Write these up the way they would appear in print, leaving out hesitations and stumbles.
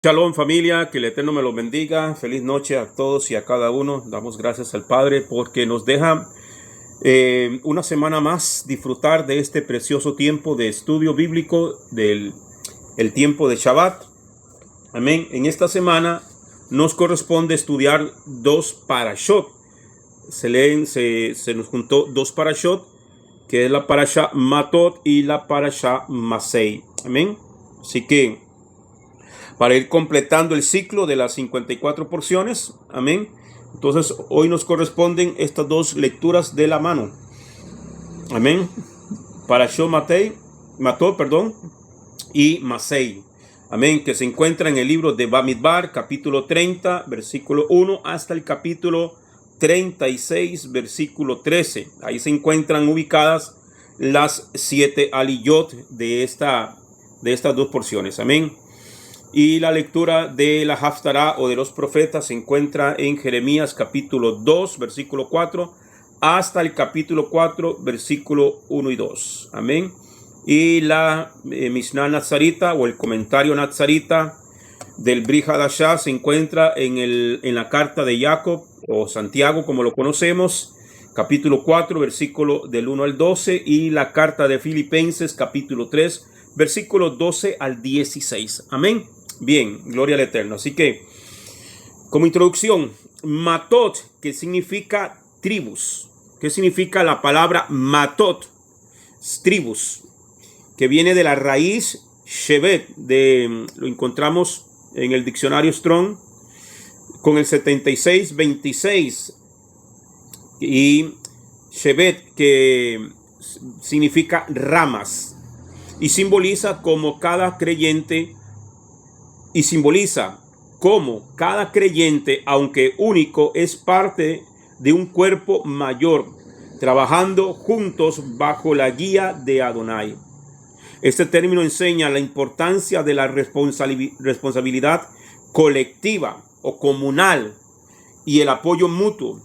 Shalom familia, que el Eterno me los bendiga. Feliz noche a todos y a cada uno. Damos gracias al Padre porque nos deja una semana más disfrutar de este precioso tiempo de estudio bíblico del el tiempo de Shabbat. Amén. En esta semana nos corresponde estudiar dos parashot. Se nos juntó dos parashot, que es la parasha Matot y la parasha Masei. Amén. Así que para ir completando el ciclo de las 54 porciones, amén. Entonces hoy nos corresponden estas dos lecturas de la mano, amén. Parashot Matot, y Masei, amén, que se encuentra en el libro de Bamidbar, capítulo 30, versículo 1 hasta el capítulo 36, versículo 13. Ahí se encuentran ubicadas las 7 aliyot de estas dos porciones, amén. Y la lectura de la Haftará o de los profetas se encuentra en Jeremías capítulo 2, versículo 4, hasta el capítulo 4, versículo 1 y 2. Amén. Y la Mishnah Nazarita o el comentario Nazarita del Brit Hadashah se encuentra en la carta de Jacob o Santiago, como lo conocemos, capítulo 4, versículo del 1 al 12, y la carta de Filipenses, capítulo 3, versículo 12 al 16. Amén. Bien, gloria al Eterno. Así que, como introducción, Matot, que significa tribus. ¿Qué significa la palabra Matot? Tribus, que viene de la raíz Shevet, lo encontramos en el diccionario Strong, con el 7626. Y Shevet, que significa ramas, y simboliza como cada creyente, aunque único, es parte de un cuerpo mayor, trabajando juntos bajo la guía de Adonai. Este término enseña la importancia de la responsabilidad colectiva o comunal y el apoyo mutuo.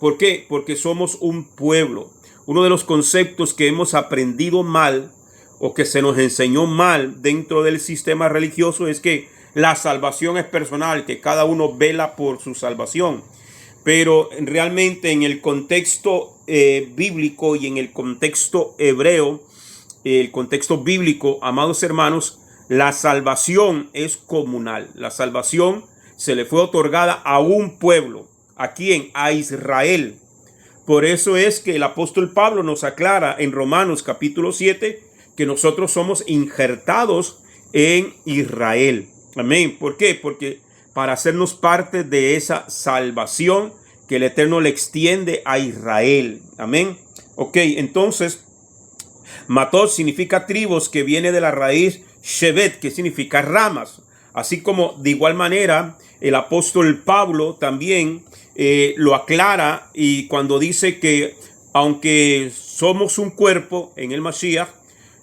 ¿Por qué? Porque somos un pueblo. Uno de los conceptos que hemos aprendido mal o que se nos enseñó mal dentro del sistema religioso es que la salvación es personal, que cada uno vela por su salvación. Pero realmente en el contexto bíblico y en el contexto hebreo, el contexto bíblico, amados hermanos, la salvación es comunal. La salvación se le fue otorgada a un pueblo. ¿A quién? A Israel. Por eso es que el apóstol Pablo nos aclara en Romanos capítulo 7 que nosotros somos injertados en Israel. Amén. ¿Por qué? Porque para hacernos parte de esa salvación que el Eterno le extiende a Israel. Amén. Ok, entonces, Matot significa tribus, que viene de la raíz Shevet, que significa ramas. Así como de igual manera el apóstol Pablo también lo aclara, y cuando dice que aunque somos un cuerpo en el Mashiach,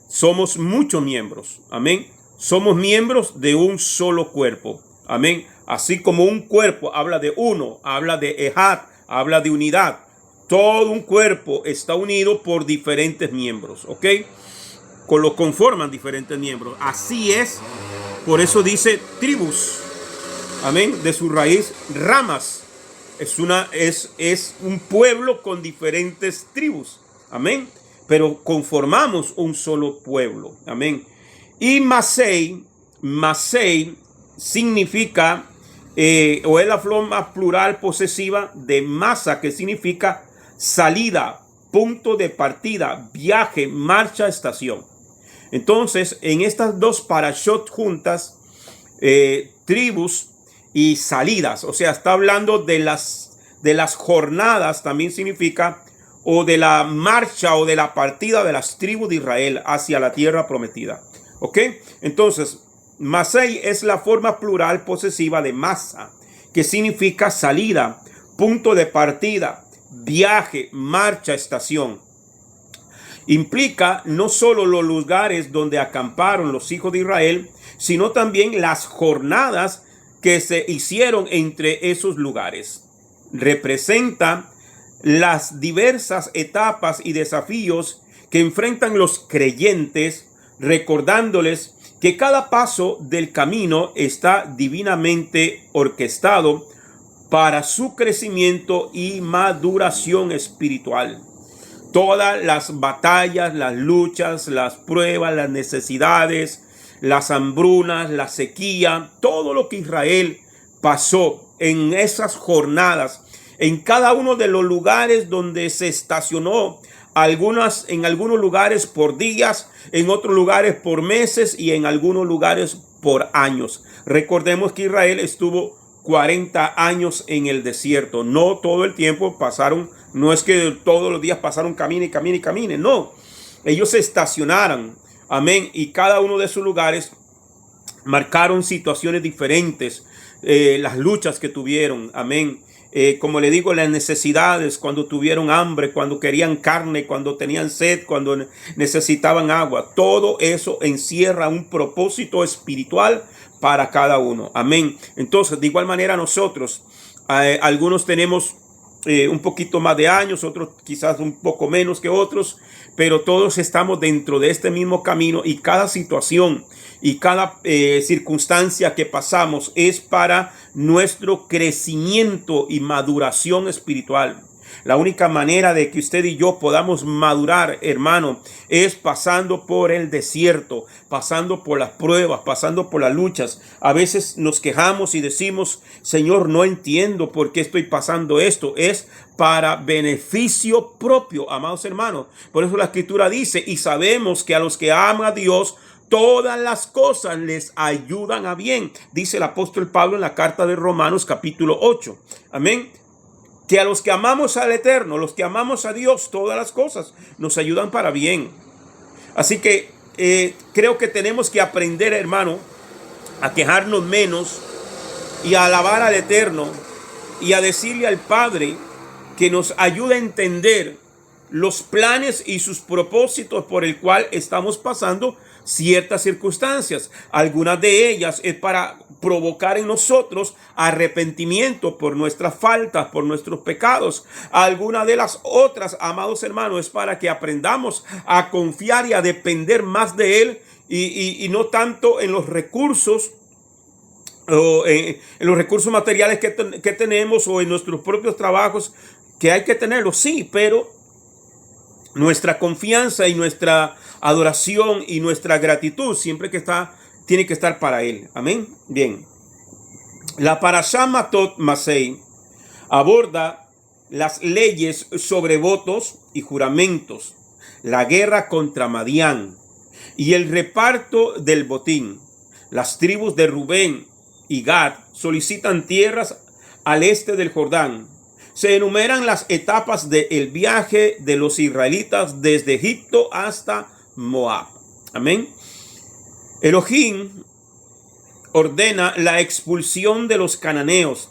somos muchos miembros. Amén. Somos miembros de un solo cuerpo. Amén. Así como un cuerpo habla de uno, habla de Ejad, habla de unidad. Todo un cuerpo está unido por diferentes miembros. ¿Ok? Lo conforman diferentes miembros. Así es. Por eso dice tribus. Amén. De su raíz, ramas. Es un pueblo con diferentes tribus. Amén. Pero conformamos un solo pueblo. Amén. Y Masei significa, o es la forma plural posesiva de masa, que significa salida, punto de partida, viaje, marcha, estación. Entonces, en estas dos parashot juntas, tribus y salidas, o sea, está hablando de las jornadas, también significa, o de la marcha o de la partida de las tribus de Israel hacia la tierra prometida. ¿Ok? Entonces, Masei es la forma plural posesiva de masa, que significa salida, punto de partida, viaje, marcha, estación. Implica no solo los lugares donde acamparon los hijos de Israel, sino también las jornadas que se hicieron entre esos lugares. Representa las diversas etapas y desafíos que enfrentan los creyentes, recordándoles que cada paso del camino está divinamente orquestado para su crecimiento y maduración espiritual. Todas las batallas, las luchas, las pruebas, las necesidades, las hambrunas, la sequía, todo lo que Israel pasó en esas jornadas, en cada uno de los lugares donde se estacionó, en algunos lugares por días, en otros lugares por meses y en algunos lugares por años. Recordemos que Israel estuvo 40 años en el desierto. No todo el tiempo pasaron, no es que todos los días pasaron camine, no. Ellos se estacionaron, amén, y cada uno de sus lugares marcaron situaciones diferentes, las luchas que tuvieron, amén. Como le digo, las necesidades, cuando tuvieron hambre, cuando querían carne, cuando tenían sed, cuando necesitaban agua. Todo eso encierra un propósito espiritual para cada uno. Amén. Entonces, de igual manera nosotros, algunos tenemos un poquito más de años, otros quizás un poco menos que otros, pero todos estamos dentro de este mismo camino y cada situación y cada circunstancia que pasamos es para nuestro crecimiento y maduración espiritual. La única manera de que usted y yo podamos madurar, hermano, es pasando por el desierto, pasando por las pruebas, pasando por las luchas. A veces nos quejamos y decimos, Señor, no entiendo por qué estoy pasando esto. Es para beneficio propio, amados hermanos. Por eso la Escritura dice, y sabemos que a los que aman a Dios, todas las cosas les ayudan a bien. Dice el apóstol Pablo en la carta de Romanos capítulo 8. Amén. Que a los que amamos al Eterno, los que amamos a Dios, todas las cosas nos ayudan para bien. Así que creo que tenemos que aprender, hermano, a quejarnos menos y a alabar al Eterno y a decirle al Padre que nos ayude a entender los planes y sus propósitos por el cual estamos pasando ciertas circunstancias. Algunas de ellas es para provocar en nosotros arrepentimiento por nuestras faltas, por nuestros pecados. Algunas de las otras, amados hermanos, es para que aprendamos a confiar y a depender más de Él y no tanto en los recursos o en los recursos materiales que tenemos o en nuestros propios trabajos, que hay que tenerlos, sí, pero nuestra confianza y nuestra adoración y nuestra gratitud siempre tiene que estar para Él. Amén. Bien. La Parashá Matot Masei aborda las leyes sobre votos y juramentos, la guerra contra Madián y el reparto del botín. Las tribus de Rubén y Gad solicitan tierras al este del Jordán. Se enumeran las etapas del viaje de los israelitas desde Egipto hasta Moab. Amén. Elohim ordena la expulsión de los cananeos,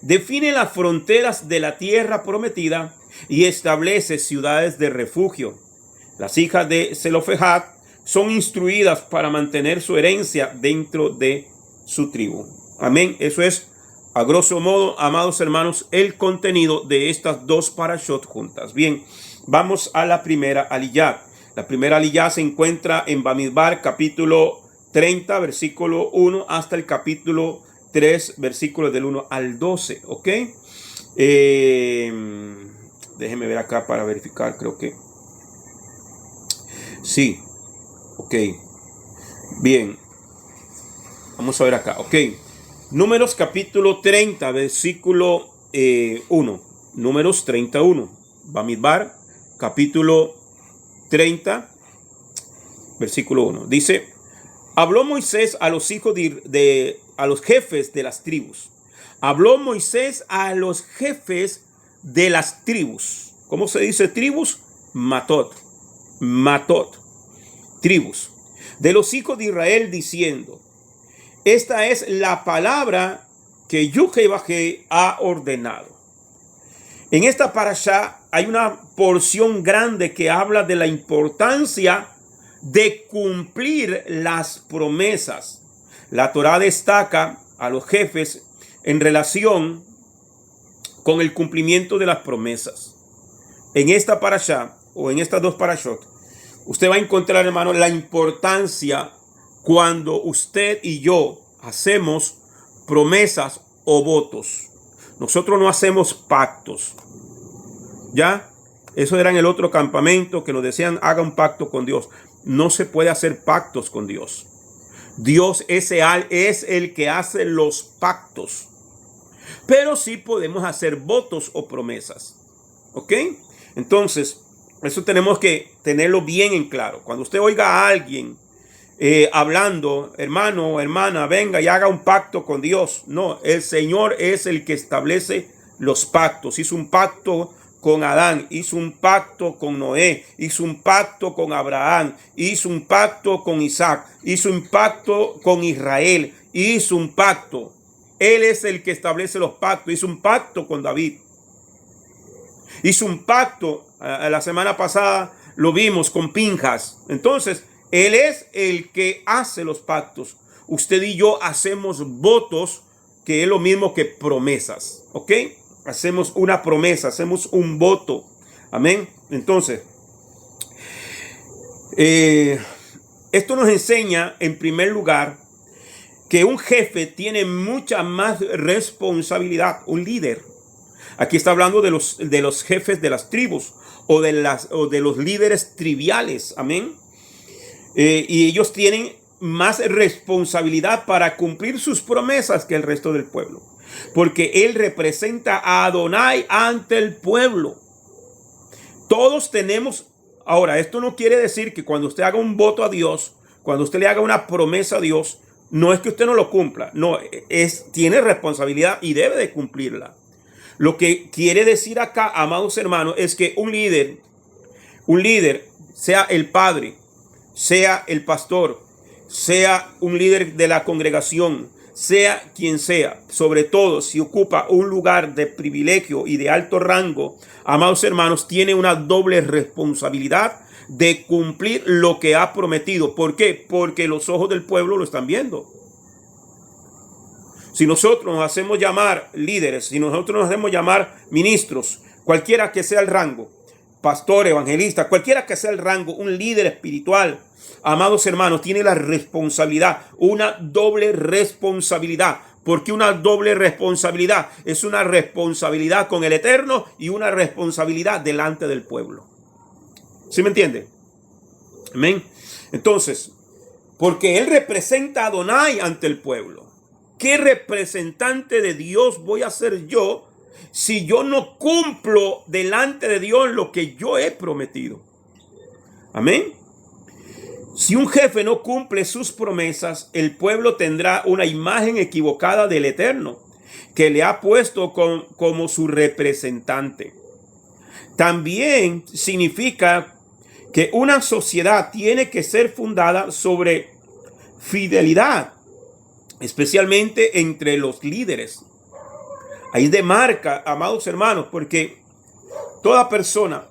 define las fronteras de la tierra prometida y establece ciudades de refugio. Las hijas de Zelofehad son instruidas para mantener su herencia dentro de su tribu. Amén. Eso es, a grosso modo, amados hermanos, el contenido de estas dos parashot juntas. Bien, vamos a la primera aliyá. La primera aliyá se encuentra en Bamidbar, capítulo 30, versículo 1, hasta el capítulo 3, versículos del 1 al 12. ¿Ok? Déjeme ver acá para verificar, creo que sí. Ok. Bien. Vamos a ver acá. Ok. Números capítulo 30, versículo 1. Números 31. Bamidbar, capítulo 30, versículo 1. Dice, habló Moisés a los hijos a los jefes de las tribus. Habló Moisés a los jefes de las tribus. ¿Cómo se dice tribus? Matot. Matot. Tribus. De los hijos de Israel diciendo, esta es la palabra que Yud-Heh-Vah-Heh ha ordenado. En esta parashá hay una porción grande que habla de la importancia de cumplir las promesas. La Torá destaca a los jefes en relación con el cumplimiento de las promesas. En esta parashá o en estas dos parashot, usted va a encontrar, hermano, la importancia cuando usted y yo hacemos promesas o votos. Nosotros no hacemos pactos. ¿Ya? Eso era en el otro campamento que nos decían, haga un pacto con Dios. No se puede hacer pactos con Dios. Dios es el que hace los pactos. Pero sí podemos hacer votos o promesas. ¿Ok? Entonces, eso tenemos que tenerlo bien en claro. Cuando usted oiga a alguien hablando, hermano o hermana, venga y haga un pacto con Dios. No, el Señor es el que establece los pactos. Hizo un pacto con Adán, hizo un pacto con Noé, hizo un pacto con Abraham, hizo un pacto con Isaac, hizo un pacto con Israel, hizo un pacto. Él es el que establece los pactos. Hizo un pacto con David. Hizo un pacto, la semana pasada lo vimos con Pinjas. Entonces, Él es el que hace los pactos. Usted y yo hacemos votos, que es lo mismo que promesas. ¿Ok? Hacemos una promesa, hacemos un voto. Amén. Entonces, esto nos enseña, en primer lugar, que un jefe tiene mucha más responsabilidad, un líder. Aquí está hablando de los jefes de las tribus o de los líderes triviales. Amén. Y ellos tienen más responsabilidad para cumplir sus promesas que el resto del pueblo. Porque él representa a Adonai ante el pueblo. Todos tenemos. Ahora, esto no quiere decir que cuando usted haga un voto a Dios, cuando usted le haga una promesa a Dios, no es que usted no lo cumpla. No, tiene responsabilidad y debe de cumplirla. Lo que quiere decir acá, amados hermanos, es que un líder, sea el padre, sea el pastor, sea un líder de la congregación, sea quien sea, sobre todo si ocupa un lugar de privilegio y de alto rango, amados hermanos, tiene una doble responsabilidad de cumplir lo que ha prometido. ¿Por qué? Porque los ojos del pueblo lo están viendo. Si nosotros nos hacemos llamar líderes, si nosotros nos hacemos llamar ministros, cualquiera que sea el rango, pastor, evangelista, cualquiera que sea el rango, un líder espiritual, amados hermanos, tiene la responsabilidad, una doble responsabilidad. ¿Por qué una doble responsabilidad? Es una responsabilidad con el Eterno y una responsabilidad delante del pueblo. ¿Sí me entiende? Amén. Entonces, porque él representa a Adonai ante el pueblo. ¿Qué representante de Dios voy a ser yo si yo no cumplo delante de Dios lo que yo he prometido? Amén. Si un jefe no cumple sus promesas, el pueblo tendrá una imagen equivocada del Eterno, que le ha puesto como su representante. También significa que una sociedad tiene que ser fundada sobre fidelidad, especialmente entre los líderes. Ahí demarca, amados hermanos, porque toda persona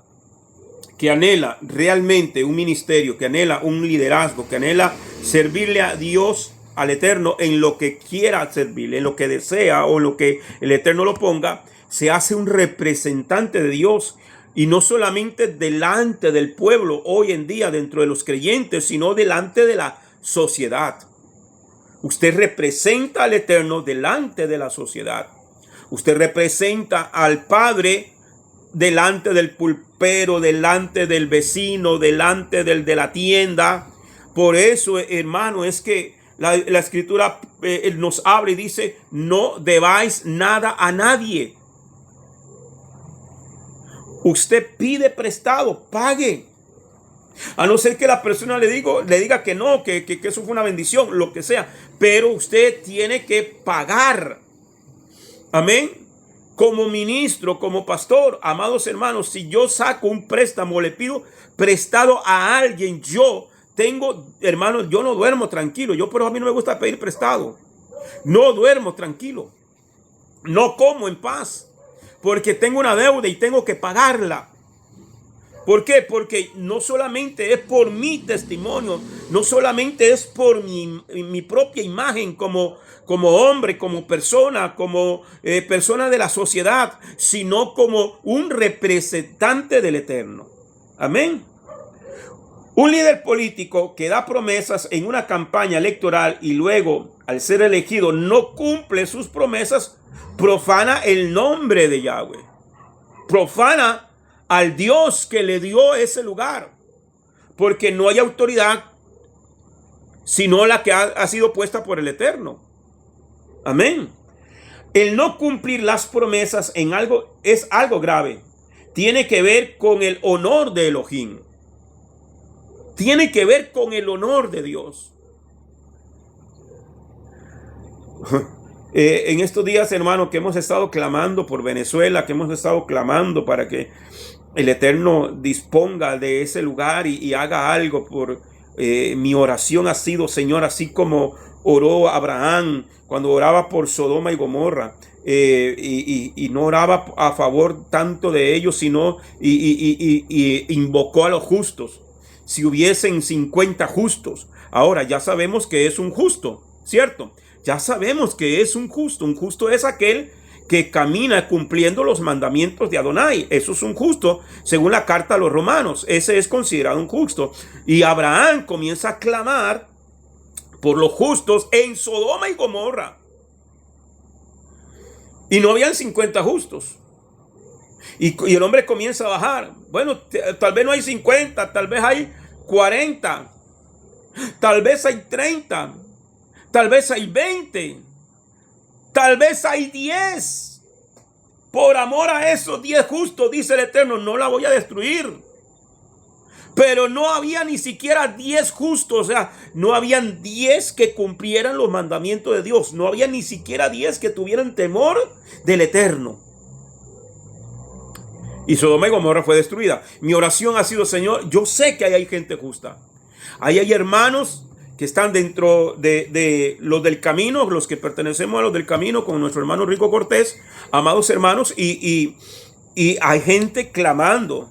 que anhela realmente un ministerio, que anhela un liderazgo, que anhela servirle a Dios, al Eterno, en lo que quiera servirle, en lo que desea o en lo que el Eterno lo ponga, se hace un representante de Dios. Y no solamente delante del pueblo hoy en día dentro de los creyentes, sino delante de la sociedad. Usted representa al Eterno delante de la sociedad. Usted representa al Padre delante del pulpero, delante del vecino, delante del de la tienda. Por eso, hermano, es que la Escritura nos habla y dice, no debáis nada a nadie. Usted pide prestado, pague. A no ser que la persona le diga que no, que eso fue una bendición, lo que sea. Pero usted tiene que pagar. Amén. Como ministro, como pastor, amados hermanos, si yo saco un préstamo, le pido prestado a alguien, hermanos, yo no duermo tranquilo. Pero a mí no me gusta pedir prestado. No duermo tranquilo. No como en paz. Porque tengo una deuda y tengo que pagarla. ¿Por qué? Porque no solamente es por mi testimonio, no solamente es por mi propia imagen como hombre, como persona, como persona de la sociedad, sino como un representante del Eterno. Amén. Un líder político que da promesas en una campaña electoral y luego, al ser elegido, no cumple sus promesas, profana el nombre de Yahweh. Profana al Dios que le dio ese lugar. Porque no hay autoridad sino la que ha sido puesta por el Eterno. Amén. El no cumplir las promesas en algo es algo grave. Tiene que ver con el honor de Elohim. Tiene que ver con el honor de Dios. En estos días, hermano, que hemos estado clamando por Venezuela, que hemos estado clamando para que el Eterno disponga de ese lugar y haga algo por mi oración ha sido, Señor, así como oró Abraham cuando oraba por Sodoma y Gomorra, y no oraba a favor tanto de ellos, sino y invocó a los justos. Si hubiesen 50 justos, ahora ya sabemos que es un justo, ¿cierto? Ya sabemos que es un justo. Un justo es aquel que camina cumpliendo los mandamientos de Adonai. Eso es un justo, según la carta a los romanos. Ese es considerado un justo. Y Abraham comienza a clamar por los justos en Sodoma y Gomorra. Y no habían 50 justos. Y el hombre comienza a bajar. Bueno, tal vez no hay 50, tal vez hay 40, tal vez hay 30, tal vez hay 20, tal vez hay 10. Por amor a esos 10 justos, dice el Eterno, no la voy a destruir. Pero no había ni siquiera 10 justos, o sea, no habían 10 que cumplieran los mandamientos de Dios. No había ni siquiera 10 que tuvieran temor del Eterno. Y Sodoma y Gomorra fue destruida. Mi oración ha sido, Señor, yo sé que hay gente justa. Ahí hay hermanos que están dentro de los del camino, los que pertenecemos a los del camino, con nuestro hermano Rico Cortés, amados hermanos, y hay gente clamando.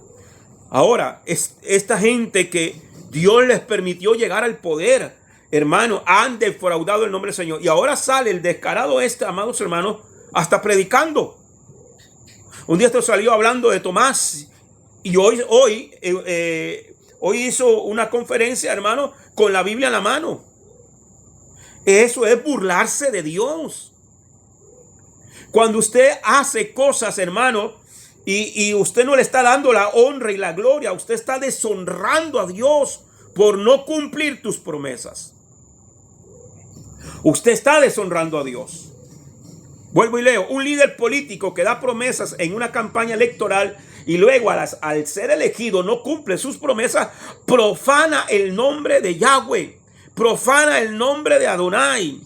Ahora, esta gente que Dios les permitió llegar al poder, hermano, han defraudado el nombre del Señor. Y ahora sale el descarado amados hermanos, hasta predicando. Un día esto salió hablando de Tomás, y hoy hizo una conferencia, hermano, con la Biblia en la mano. Eso es burlarse de Dios. Cuando usted hace cosas, hermano, y usted no le está dando la honra y la gloria, usted está deshonrando a Dios por no cumplir tus promesas. Usted está deshonrando a Dios. Vuelvo y leo. Un líder político que da promesas en una campaña electoral y luego al ser elegido no cumple sus promesas, profana el nombre de Yahweh, profana el nombre de Adonai.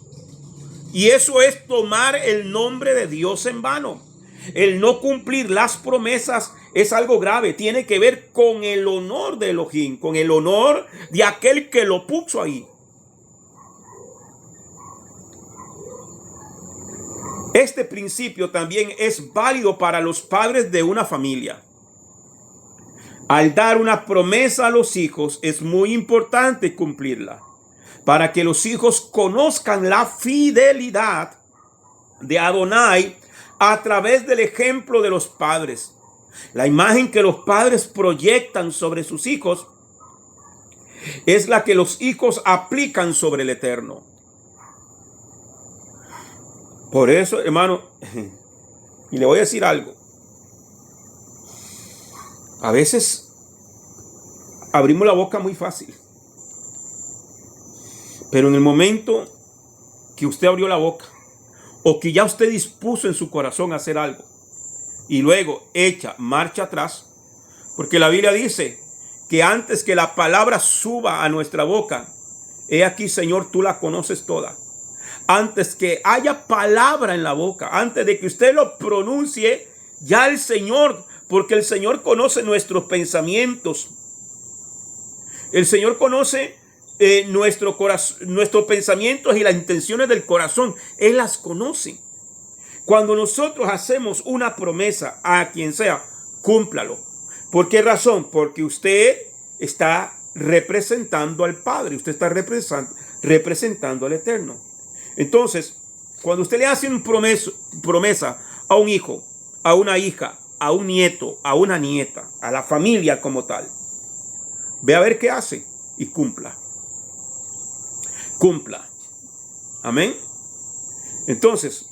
Y eso es tomar el nombre de Dios en vano. El no cumplir las promesas es algo grave. Tiene que ver con el honor de Elohim, con el honor de aquel que lo puso ahí. Este principio también es válido para los padres de una familia. Al dar una promesa a los hijos es muy importante cumplirla, para que los hijos conozcan la fidelidad de Adonai a través del ejemplo de los padres. La imagen que los padres proyectan sobre sus hijos es la que los hijos aplican sobre el Eterno. Por eso, hermano, y le voy a decir algo. A veces abrimos la boca muy fácil. Pero en el momento que usted abrió la boca, o que ya usted dispuso en su corazón a hacer algo, y luego echa marcha atrás, porque la Biblia dice que antes que la palabra suba a nuestra boca, he aquí, Señor, tú la conoces toda. Antes que haya palabra en la boca, antes de que usted lo pronuncie, ya el Señor, porque el Señor conoce nuestros pensamientos. El Señor conoce nuestros pensamientos y las intenciones del corazón. Él las conoce. Cuando nosotros hacemos una promesa a quien sea, cúmplalo. ¿Por qué razón? Porque usted está representando al Padre. Usted está representando al Eterno. Entonces, cuando usted le hace una promesa a un hijo, a una hija, a un nieto, a una nieta, a la familia como tal, ve a ver qué hace. y cumpla. Cumpla. Amén. Entonces,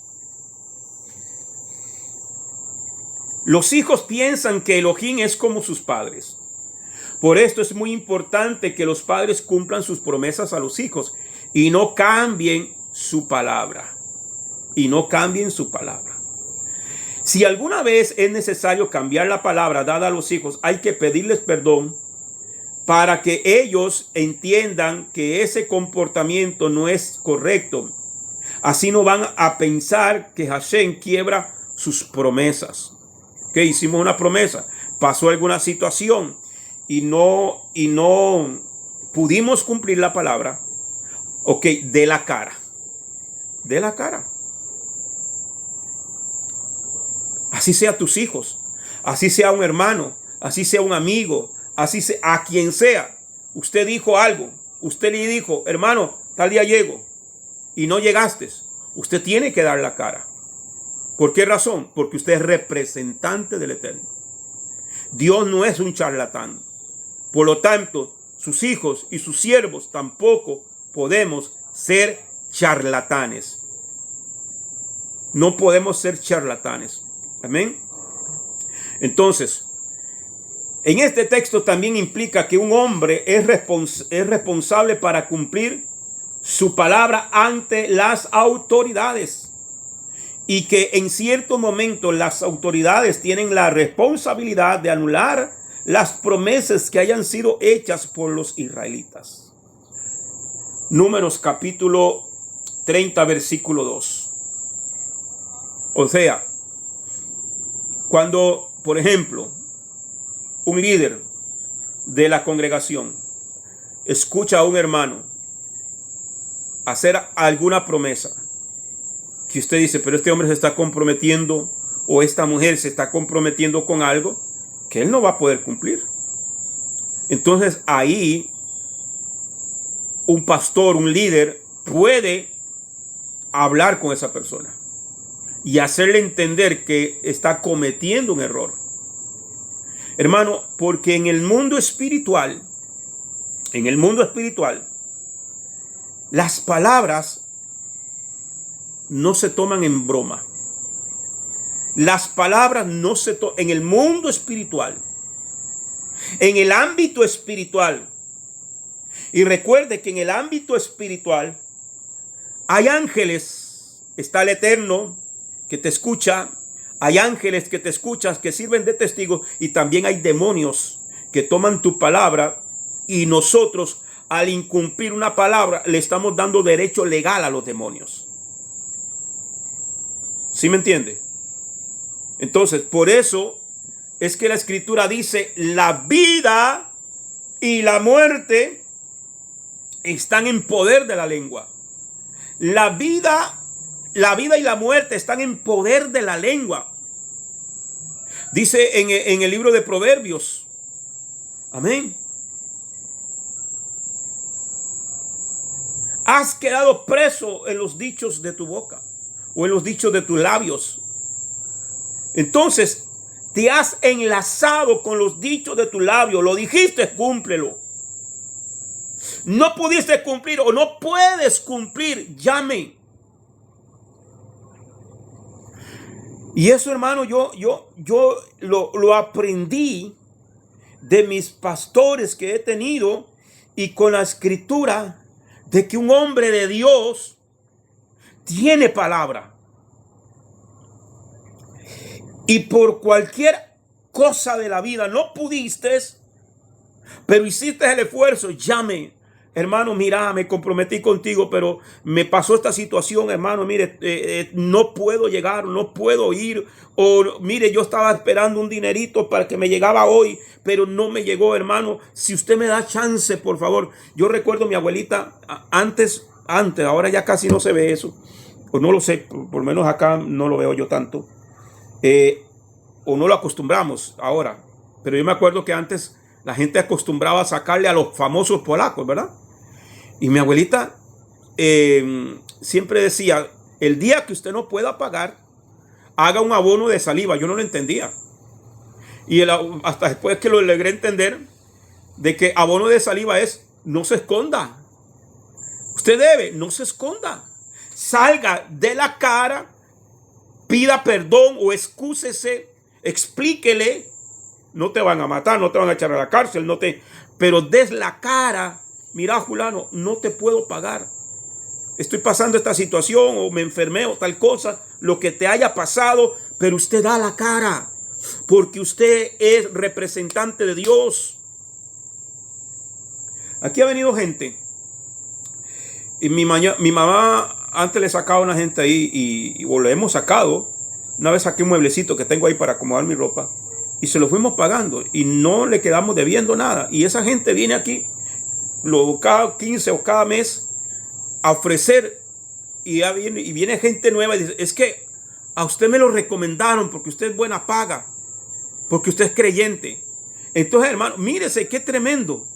los hijos piensan que Elohim es como sus padres. Por esto es muy importante que los padres cumplan sus promesas a los hijos y no cambien su palabra. Y no cambien su palabra. Si alguna vez es necesario cambiar la palabra dada a los hijos, hay que pedirles perdón para que ellos entiendan que ese comportamiento no es correcto. Así no van a pensar que Hashem quiebra sus promesas. Que hicimos una promesa, pasó alguna situación y no pudimos cumplir la palabra. Ok, de la cara. De la cara. Así sea tus hijos, así sea un hermano, así sea un amigo, así sea a quien sea. Usted dijo algo, usted le dijo, hermano, tal día llego y no llegaste. Usted tiene que dar la cara. ¿Por qué razón? Porque usted es representante del Eterno. Dios no es un charlatán. Por lo tanto, sus hijos y sus siervos tampoco podemos ser charlatanes. No podemos ser charlatanes. Amén. Entonces, en este texto también implica que un hombre es responsable para cumplir su palabra ante las autoridades y que en cierto momento las autoridades tienen la responsabilidad de anular las promesas que hayan sido hechas por los israelitas. Números capítulo 30 versículo 2. O sea, cuando, por ejemplo, un líder de la congregación escucha a un hermano hacer alguna promesa que usted dice, pero este hombre se está comprometiendo o esta mujer se está comprometiendo con algo que él no va a poder cumplir. Entonces ahí un pastor, un líder puede hablar con esa persona y hacerle entender que está cometiendo un error. Hermano, porque en el mundo espiritual, las palabras no se toman en broma. Las palabras no se toman en el mundo espiritual, en el ámbito espiritual. Y recuerde que en el ámbito espiritual hay ángeles, está el Eterno que te escucha, hay ángeles que te escuchas, que sirven de testigos, y también hay demonios que toman tu palabra, y nosotros al incumplir una palabra le estamos dando derecho legal a los demonios. ¿Sí me entiende? Entonces, por eso es que la Escritura dice, la vida y la muerte están en poder de la lengua. La vida y la muerte están en poder de la lengua. Dice en el libro de Proverbios. Amén. Has quedado preso en los dichos de tu boca o en los dichos de tus labios. Entonces, te has enlazado con los dichos de tu labio. Lo dijiste, cúmplelo. No pudiste cumplir o no puedes cumplir, llame. Y eso, hermano, yo lo aprendí de mis pastores que he tenido y con la Escritura de que un hombre de Dios tiene palabra. Y por cualquier cosa de la vida no pudiste, pero hiciste el esfuerzo, llame. Hermano, mira, me comprometí contigo, pero me pasó esta situación, hermano, mire, no puedo llegar, no puedo ir. O mire, yo estaba esperando un dinerito para que me llegaba hoy, pero no me llegó, hermano. Si usted me da chance, por favor. Yo recuerdo a mi abuelita, antes, ahora ya casi no se ve eso. O no lo sé, por lo menos acá no lo veo yo tanto. O no lo acostumbramos ahora. Pero yo me acuerdo que antes la gente acostumbraba a sacarle a los famosos polacos, ¿verdad? Y mi abuelita siempre decía, el día que usted no pueda pagar, haga un abono de saliva. Yo no lo entendía. Y hasta después que lo logré entender, de que abono de saliva es no se esconda. Usted debe, no se esconda. Salga de la cara, pida perdón o excúsese, explíquele. No te van a matar, no te van a echar a la cárcel, pero des la cara. Mira, fulano, no te puedo pagar. Estoy pasando esta situación o me enfermé o tal cosa, lo que te haya pasado, pero usted da la cara porque usted es representante de Dios. Aquí ha venido gente y mi mamá antes le sacaba a una gente ahí y lo hemos sacado. Una vez saqué un mueblecito que tengo ahí para acomodar mi ropa y se lo fuimos pagando y no le quedamos debiendo nada. Y esa gente viene aquí cada 15 o cada mes a ofrecer y viene gente nueva y dice, es que a usted me lo recomendaron porque usted es buena paga, porque usted es creyente. Entonces, hermano, mírese, qué tremendo.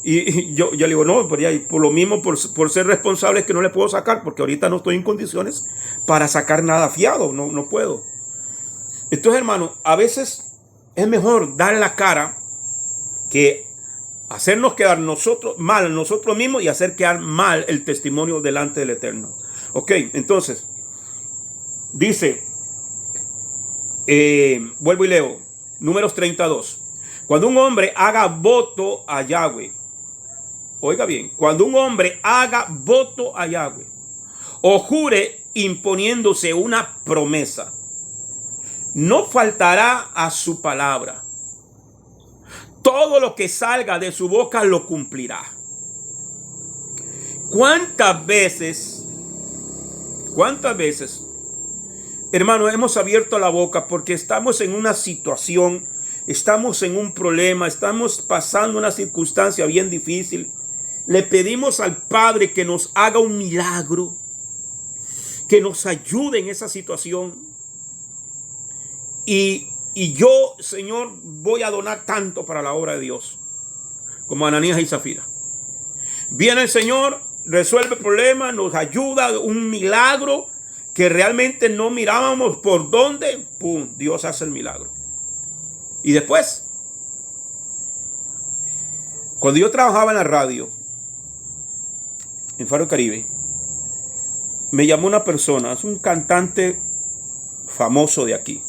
Y yo le digo, no, por lo mismo, por ser responsable, es que no le puedo sacar, porque ahorita no estoy en condiciones para sacar nada fiado, no puedo. Entonces, hermano, a veces es mejor dar la cara que hacernos quedar mal nosotros mismos y hacer quedar mal el testimonio delante del Eterno. Ok, entonces, dice, vuelvo y leo, Números 32. Cuando un hombre haga voto a Yahweh, oiga bien, cuando un hombre haga voto a Yahweh o jure imponiéndose una promesa, no faltará a su palabra. Todo lo que salga de su boca lo cumplirá. ¿Cuántas veces, hermano, hemos abierto la boca porque estamos en una situación, estamos en un problema, estamos pasando una circunstancia bien difícil? Le pedimos al Padre que nos haga un milagro, que nos ayude en esa situación. Y yo, Señor, voy a donar tanto para la obra de Dios, como Ananías y Zafira. Viene el Señor, resuelve el problema, nos ayuda, un milagro que realmente no mirábamos por dónde. ¡Pum! Dios hace el milagro. Y después, cuando yo trabajaba en la radio, en Faro Caribe, me llamó una persona, es un cantante famoso de aquí,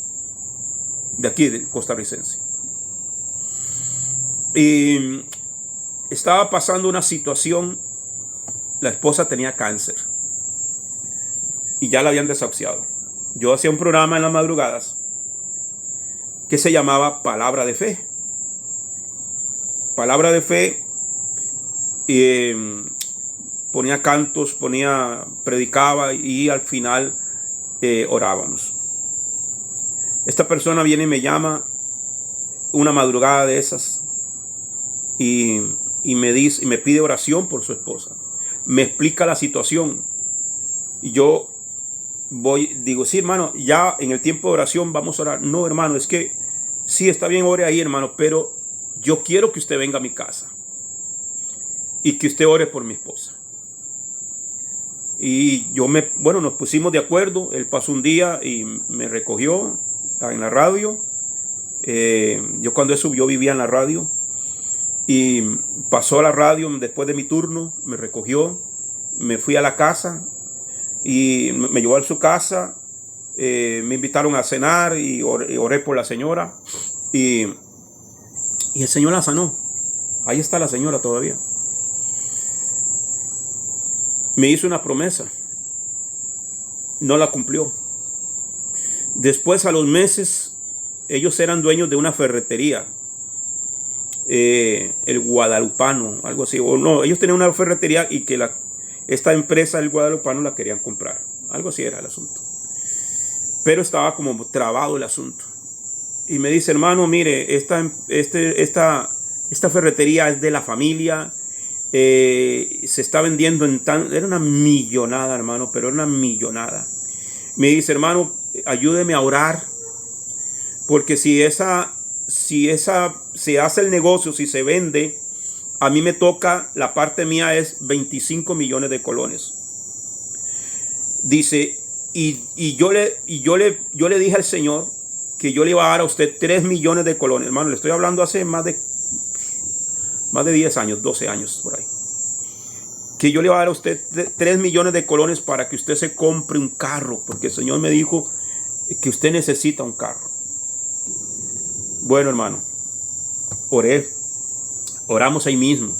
de costarricense. Y estaba pasando una situación, la esposa tenía cáncer y ya la habían desahuciado. Yo hacía un programa en las madrugadas que se llamaba Palabra de Fe. Palabra de Fe, ponía cantos, predicaba y al final orábamos. Esta persona viene y me llama una madrugada de esas y me pide oración por su esposa. Me explica la situación y yo digo, sí, hermano, ya en el tiempo de oración vamos a orar. No, hermano, es que sí, está bien, ore ahí, hermano, pero yo quiero que usted venga a mi casa y que usted ore por mi esposa. Y nos pusimos de acuerdo. Él pasó un día y me recogió en la radio. Yo cuando eso, yo vivía en la radio. Y pasó a la radio después de mi turno, me recogió, me fui a la casa y me llevó a su casa. Me invitaron a cenar y oré por la señora. Y el Señor la sanó. Ahí está la señora todavía. Me hizo una promesa, no la cumplió. Después, a los meses, ellos eran dueños de una ferretería, el Guadalupano, algo así, o no, ellos tenían una ferretería y que esta empresa, el Guadalupano, la querían comprar, algo así era el asunto. Pero estaba como trabado el asunto. Y me dice, hermano, mire, esta ferretería es de la familia. Se está vendiendo era una millonada, hermano, pero era una millonada. Me dice, hermano, ayúdeme a orar, porque si se hace el negocio, si se vende, a mí me toca, la parte mía es 25 millones de colones. Dice, y yo le dije al Señor que yo le iba a dar a usted 3 millones de colones, hermano. Le estoy hablando hace más de más de 10 años, 12 años por ahí, que yo le voy a dar a usted 3 millones de colones para que usted se compre un carro, porque el Señor me dijo que usted necesita un carro. Bueno, hermano, oramos ahí mismo,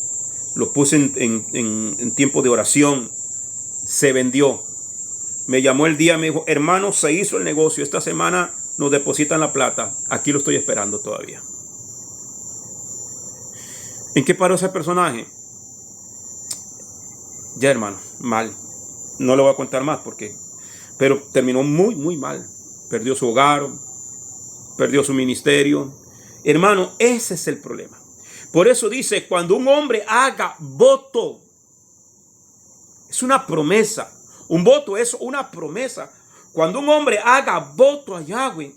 lo puse en tiempo de oración, se vendió. Me llamó el día, me dijo, hermano, se hizo el negocio, esta semana nos depositan la plata, aquí lo estoy esperando todavía. ¿En qué paró ese personaje? Ya, hermano, mal. No le voy a contar más pero terminó muy, muy mal. Perdió su hogar, perdió su ministerio. Hermano, ese es el problema. Por eso dice, cuando un hombre haga voto, es una promesa. Un voto es una promesa. Cuando un hombre haga voto a Yahweh,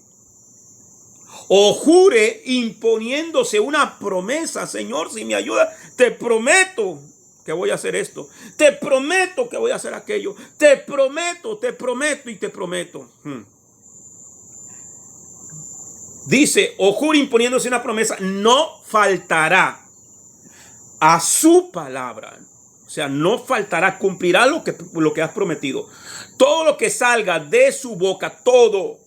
o jure imponiéndose una promesa, Señor, si me ayuda, te prometo que voy a hacer esto, te prometo que voy a hacer aquello, te prometo y te prometo. Dice, o jure imponiéndose una promesa, no faltará a su palabra. O sea, no faltará, cumplirá lo que has prometido. Todo lo que salga de su boca, todo.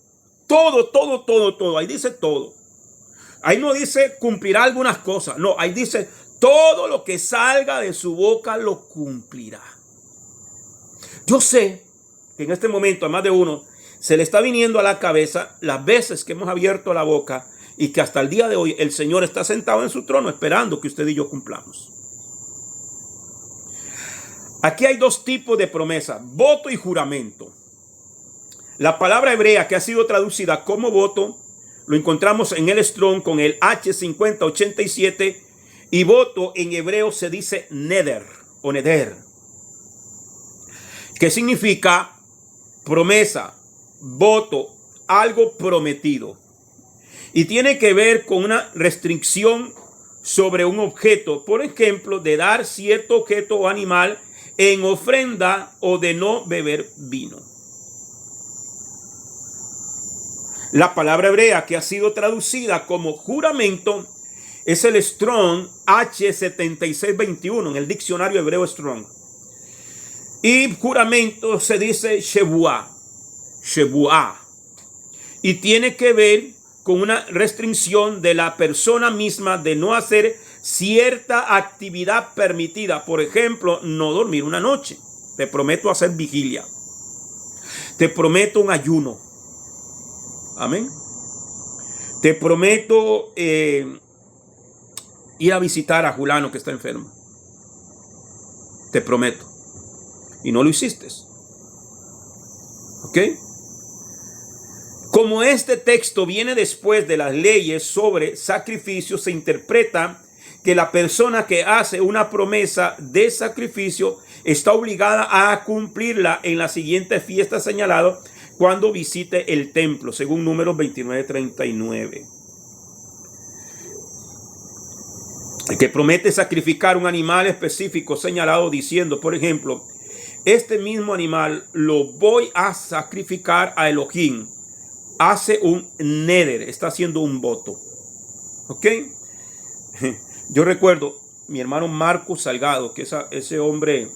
Ahí dice todo. Ahí no dice cumplirá algunas cosas. No, ahí dice todo lo que salga de su boca lo cumplirá. Yo sé que en este momento a más de uno se le está viniendo a la cabeza las veces que hemos abierto la boca y que hasta el día de hoy el Señor está sentado en su trono esperando que usted y yo cumplamos. Aquí hay dos tipos de promesa, voto y juramento. La palabra hebrea que ha sido traducida como voto lo encontramos en el Strong con el H5087 y voto en hebreo se dice neder o neder, que significa promesa, voto, algo prometido. Y tiene que ver con una restricción sobre un objeto, por ejemplo, de dar cierto objeto o animal en ofrenda o de no beber vino. La palabra hebrea que ha sido traducida como juramento es el Strong H7621 en el diccionario hebreo Strong. Y juramento se dice Shebuah. Y tiene que ver con una restricción de la persona misma de no hacer cierta actividad permitida. Por ejemplo, no dormir una noche. Te prometo hacer vigilia. Te prometo un ayuno. Amén. Te prometo ir a visitar a Julano que está enfermo. Te prometo. Y no lo hiciste. ¿Ok? Como este texto viene después de las leyes sobre sacrificio, se interpreta que la persona que hace una promesa de sacrificio está obligada a cumplirla en la siguiente fiesta señalada cuando visite el templo, según Números 29:39. El que promete sacrificar un animal específico señalado diciendo, por ejemplo, este mismo animal lo voy a sacrificar a Elohim, hace un neder, está haciendo un voto. ¿Ok? Yo recuerdo mi hermano Marcos Salgado, que ese hombre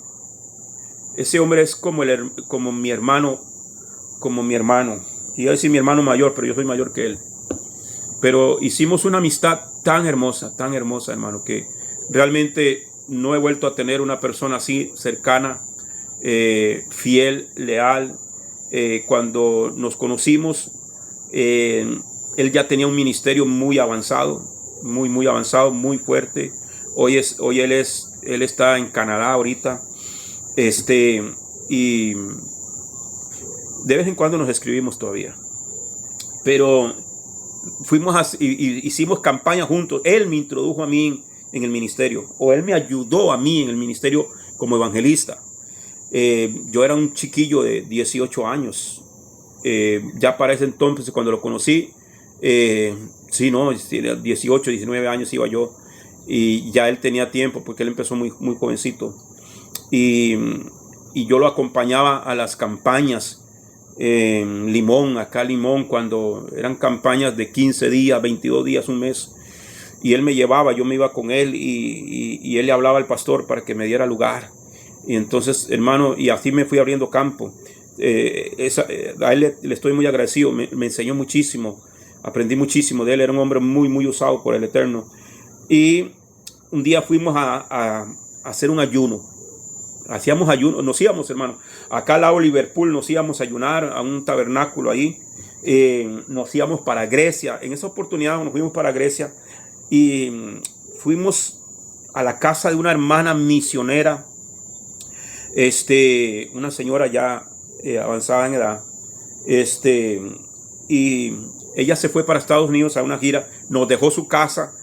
es como mi hermano. Iba a decir mi hermano mayor, pero yo soy mayor que él. Pero hicimos una amistad tan hermosa, hermano, que realmente no he vuelto a tener una persona así cercana, fiel, leal. Cuando nos conocimos, él ya tenía un ministerio muy avanzado, muy avanzado, muy fuerte. Hoy él está en Canadá ahorita. Y de vez en cuando nos escribimos todavía. Pero hicimos campaña juntos. Él me introdujo a mí en el ministerio, o él me ayudó a mí en el ministerio como evangelista. Yo era un chiquillo de 18 años. Ya para ese entonces, cuando lo conocí, 18, 19 años iba yo. Y ya él tenía tiempo, porque él empezó muy, muy jovencito. Y yo lo acompañaba a las campañas en Limón, cuando eran campañas de 15 días, 22 días, un mes. y él me llevaba, yo me iba con él y él le hablaba al pastor para que me diera lugar. Y entonces, hermano, y así me fui abriendo campo. A él le estoy muy agradecido, me enseñó muchísimo, aprendí muchísimo de él, era un hombre muy, muy usado por el Eterno. Y un día fuimos a hacer un ayuno. Hacíamos ayuno, nos íbamos, hermano, acá al lado de Liverpool, nos íbamos a ayunar a un tabernáculo ahí. Nos íbamos para Grecia. En esa oportunidad nos fuimos para Grecia y fuimos a la casa de una hermana misionera, una señora ya avanzada en edad, y ella se fue para Estados Unidos a una gira, nos dejó su casa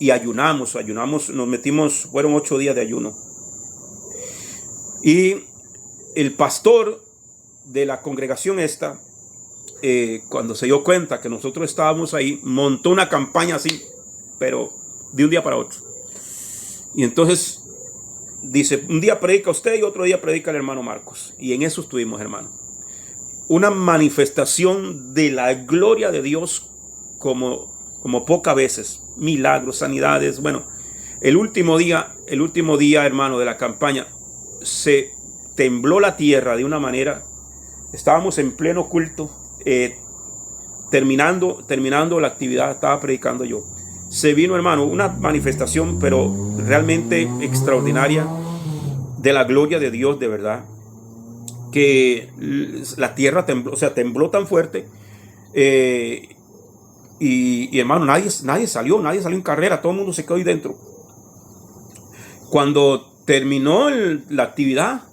y ayunamos, nos metimos, fueron 8 días de ayuno. Y el pastor de la congregación esta, cuando se dio cuenta que nosotros estábamos ahí, montó una campaña así, pero de un día para otro. Y entonces dice, un día predica usted y otro día predica el hermano Marcos. Y en eso estuvimos, hermano. Una manifestación de la gloria de Dios como pocas veces. Milagros, sanidades. Bueno, el último día, hermano, de la campaña, se tembló la tierra de una manera. Estábamos en pleno culto, terminando la actividad, estaba predicando yo. Se vino, hermano, una manifestación, pero realmente extraordinaria de la gloria de Dios, de verdad. Que la tierra tembló, o sea, tembló tan fuerte. Y hermano, nadie salió en carrera, todo el mundo se quedó ahí dentro. Cuando terminó la actividad,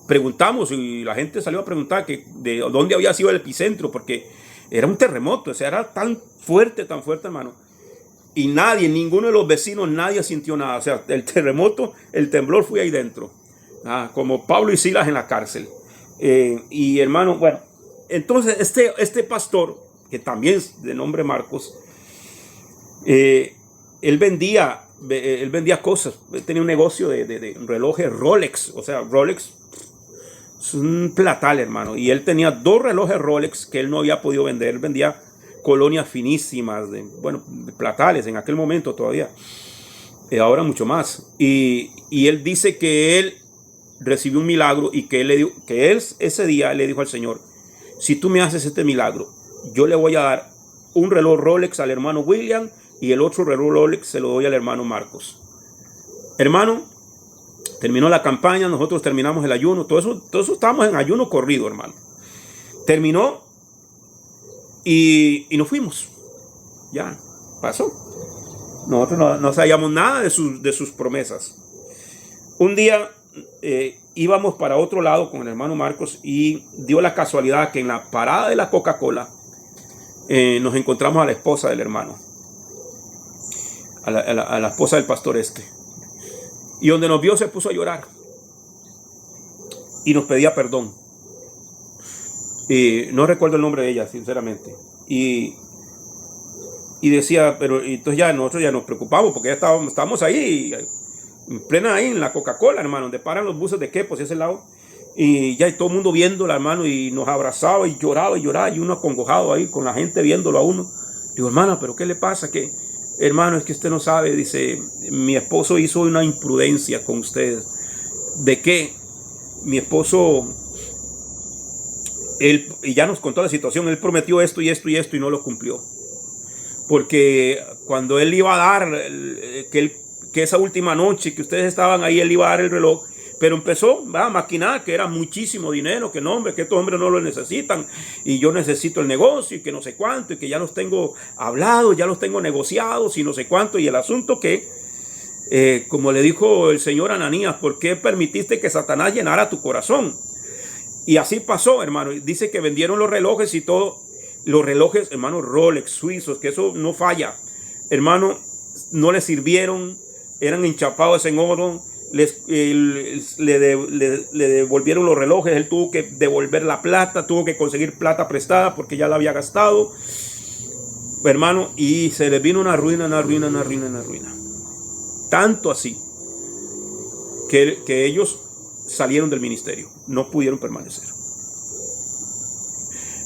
preguntamos y la gente salió a preguntar que de dónde había sido el epicentro, porque era un terremoto, o sea, era tan fuerte, hermano. Y ninguno de los vecinos, nadie sintió nada. O sea, el terremoto, el temblor fue ahí dentro. Como Pablo y Silas en la cárcel. Y hermano, bueno, entonces este pastor, que también es de nombre Marcos, él vendía cosas. Él tenía un negocio de relojes Rolex. O sea, Rolex es un platal, hermano. Y él tenía 2 relojes Rolex que él no había podido vender. Él vendía colonias finísimas, de platales en aquel momento todavía. Ahora mucho más. Y él dice que él recibió un milagro y que él ese día le dijo al Señor, si tú me haces este milagro, yo le voy a dar un reloj Rolex al hermano William y el otro reloj Rolex se lo doy al hermano Marcos. Hermano, terminó la campaña, nosotros terminamos el ayuno, todo eso estábamos en ayuno corrido, hermano. Terminó y nos fuimos. Ya, pasó. Nosotros no sabíamos nada de sus promesas. Un día íbamos para otro lado con el hermano Marcos y dio la casualidad que en la parada de la Coca-Cola nos encontramos a la esposa del hermano, a la esposa del pastor y donde nos vio se puso a llorar y nos pedía perdón. No recuerdo el nombre de ella, sinceramente, y decía, pero entonces nosotros ya nos preocupamos porque ya estábamos ahí en la Coca-Cola, hermano, donde paran los buses de Quepos, ese lado, y ya todo el mundo viéndola, hermano, y nos abrazaba y lloraba, y uno acongojado ahí con la gente viéndolo a uno. Digo, hermana, ¿pero qué le pasa? Que hermano, es que usted no sabe, dice, mi esposo hizo una imprudencia con ustedes. ¿De qué? Mi esposo, y ya nos contó la situación, él prometió esto y esto y esto y no lo cumplió. Porque cuando él iba a dar, que esa última noche que ustedes estaban ahí, él iba a dar el reloj, pero empezó a maquinar que era muchísimo dinero, que no, hombre, que estos hombres no lo necesitan y yo necesito el negocio y que no sé cuánto y que ya los tengo hablados, ya los tengo negociados y no sé cuánto. Y el asunto que, como le dijo el señor Ananías, ¿por qué permitiste que Satanás llenara tu corazón? Y así pasó, hermano. Dice que vendieron los relojes y todo, los relojes, hermano, Rolex suizos, que eso no falla, hermano, no les sirvieron, eran enchapados en oro. Le devolvieron los relojes, él tuvo que devolver la plata, tuvo que conseguir plata prestada porque ya la había gastado, hermano, y se les vino una ruina. Tanto así que ellos salieron del ministerio, no pudieron permanecer.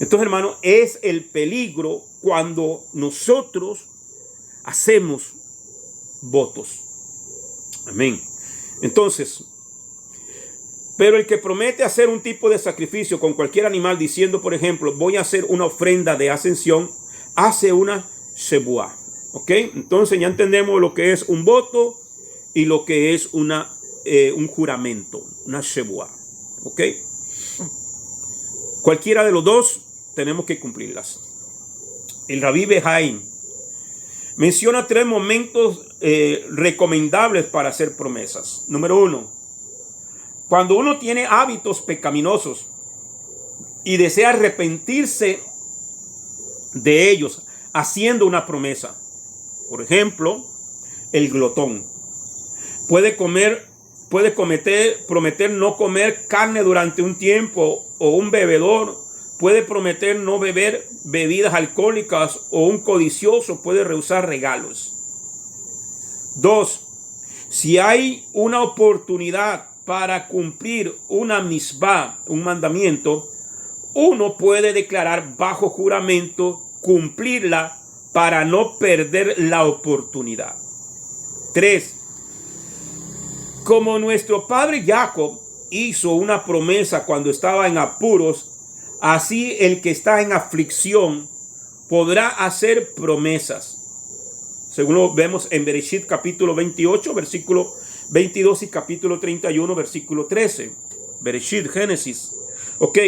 Entonces, hermano, es el peligro cuando nosotros hacemos votos. Amén. Entonces, pero el que promete hacer un tipo de sacrificio con cualquier animal diciendo, por ejemplo, voy a hacer una ofrenda de ascensión, hace una shebuá. ¿Ok? Entonces ya entendemos lo que es un voto y lo que es un juramento, una shebuá. ¿Ok? Cualquiera de los dos tenemos que cumplirlas. El Rabí Behaim menciona 3 momentos recomendables para hacer promesas. Número 1. Cuando uno tiene hábitos pecaminosos y desea arrepentirse de ellos haciendo una promesa. Por ejemplo, el glotón puede prometer no comer carne durante un tiempo, o un bebedor puede prometer no beber bebidas alcohólicas, o un codicioso puede rehusar regalos. 2. Si hay una oportunidad para cumplir una misbah, un mandamiento, uno puede declarar bajo juramento cumplirla para no perder la oportunidad. 3. Como nuestro padre Jacob hizo una promesa cuando estaba en apuros, así el que está en aflicción podrá hacer promesas. Según lo vemos en Bereshit capítulo 28, versículo 22 y capítulo 31, versículo 13. Bereshit, Génesis. Ok.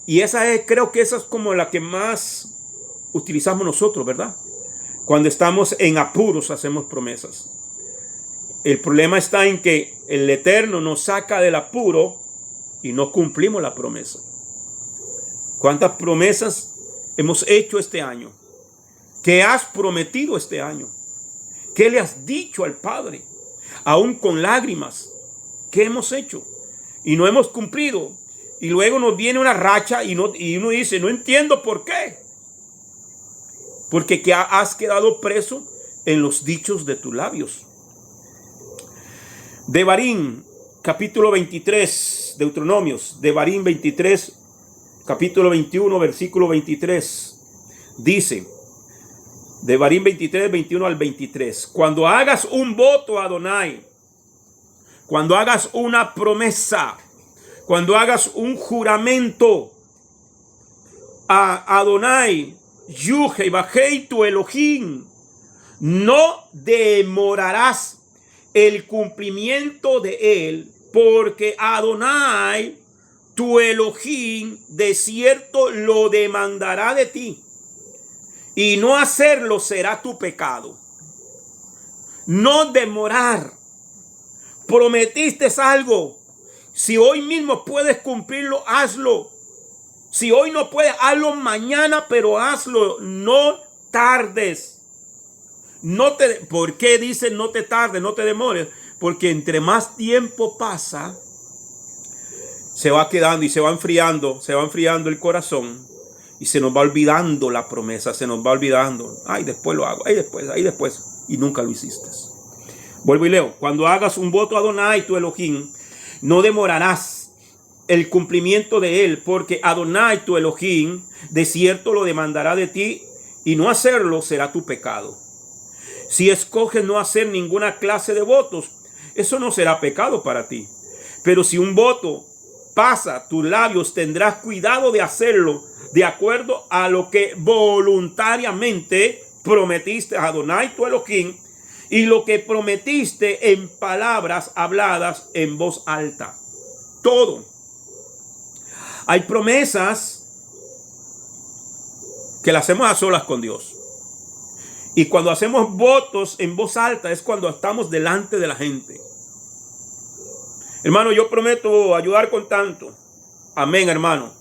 Y creo que esa es como la que más utilizamos nosotros, ¿verdad? Cuando estamos en apuros hacemos promesas. El problema está en que el Eterno nos saca del apuro y no cumplimos la promesa. ¿Cuántas promesas hemos hecho este año? ¿Qué has prometido este año? ¿Qué le has dicho al Padre? Aún con lágrimas, ¿qué hemos hecho? Y no hemos cumplido. Y luego nos viene una racha y uno dice, no entiendo por qué. Porque has quedado preso en los dichos de tus labios. Devarim, capítulo 23, Deuteronomios, Devarim 23, capítulo 21, versículo 23, dice, Devarim 23, 21 al 23, cuando hagas un voto a Adonai, cuando hagas una promesa, cuando hagas un juramento a Adonai, Yuhei Bajei tu Elohim, no demorarás el cumplimiento de él, porque Adonai, tu Elohim, de cierto lo demandará de ti, y no hacerlo será tu pecado. No demorar. Prometiste algo. Si hoy mismo puedes cumplirlo, hazlo. Si hoy no puedes, hazlo mañana, pero hazlo. No tardes. ¿Por qué dice no te tardes, no te demores? Porque entre más tiempo pasa, se va quedando y se va enfriando el corazón y se nos va olvidando la promesa, se nos va olvidando. Ay, después lo hago, ay, después. Y nunca lo hiciste. Vuelvo y leo. Cuando hagas un voto a Adonai, tu Elohim, no demorarás el cumplimiento de él, porque Adonai, tu Elohim, de cierto lo demandará de ti, y no hacerlo será tu pecado. Si escoges no hacer ninguna clase de votos, eso no será pecado para ti. Pero si un voto pasa tus labios, tendrás cuidado de hacerlo de acuerdo a lo que voluntariamente prometiste a Adonai, tu Elohim, y lo que prometiste en palabras habladas en voz alta. Todo. Hay promesas que las hacemos a solas con Dios. Y cuando hacemos votos en voz alta es cuando estamos delante de la gente. Hermano, yo prometo ayudar con tanto. Amén, hermano.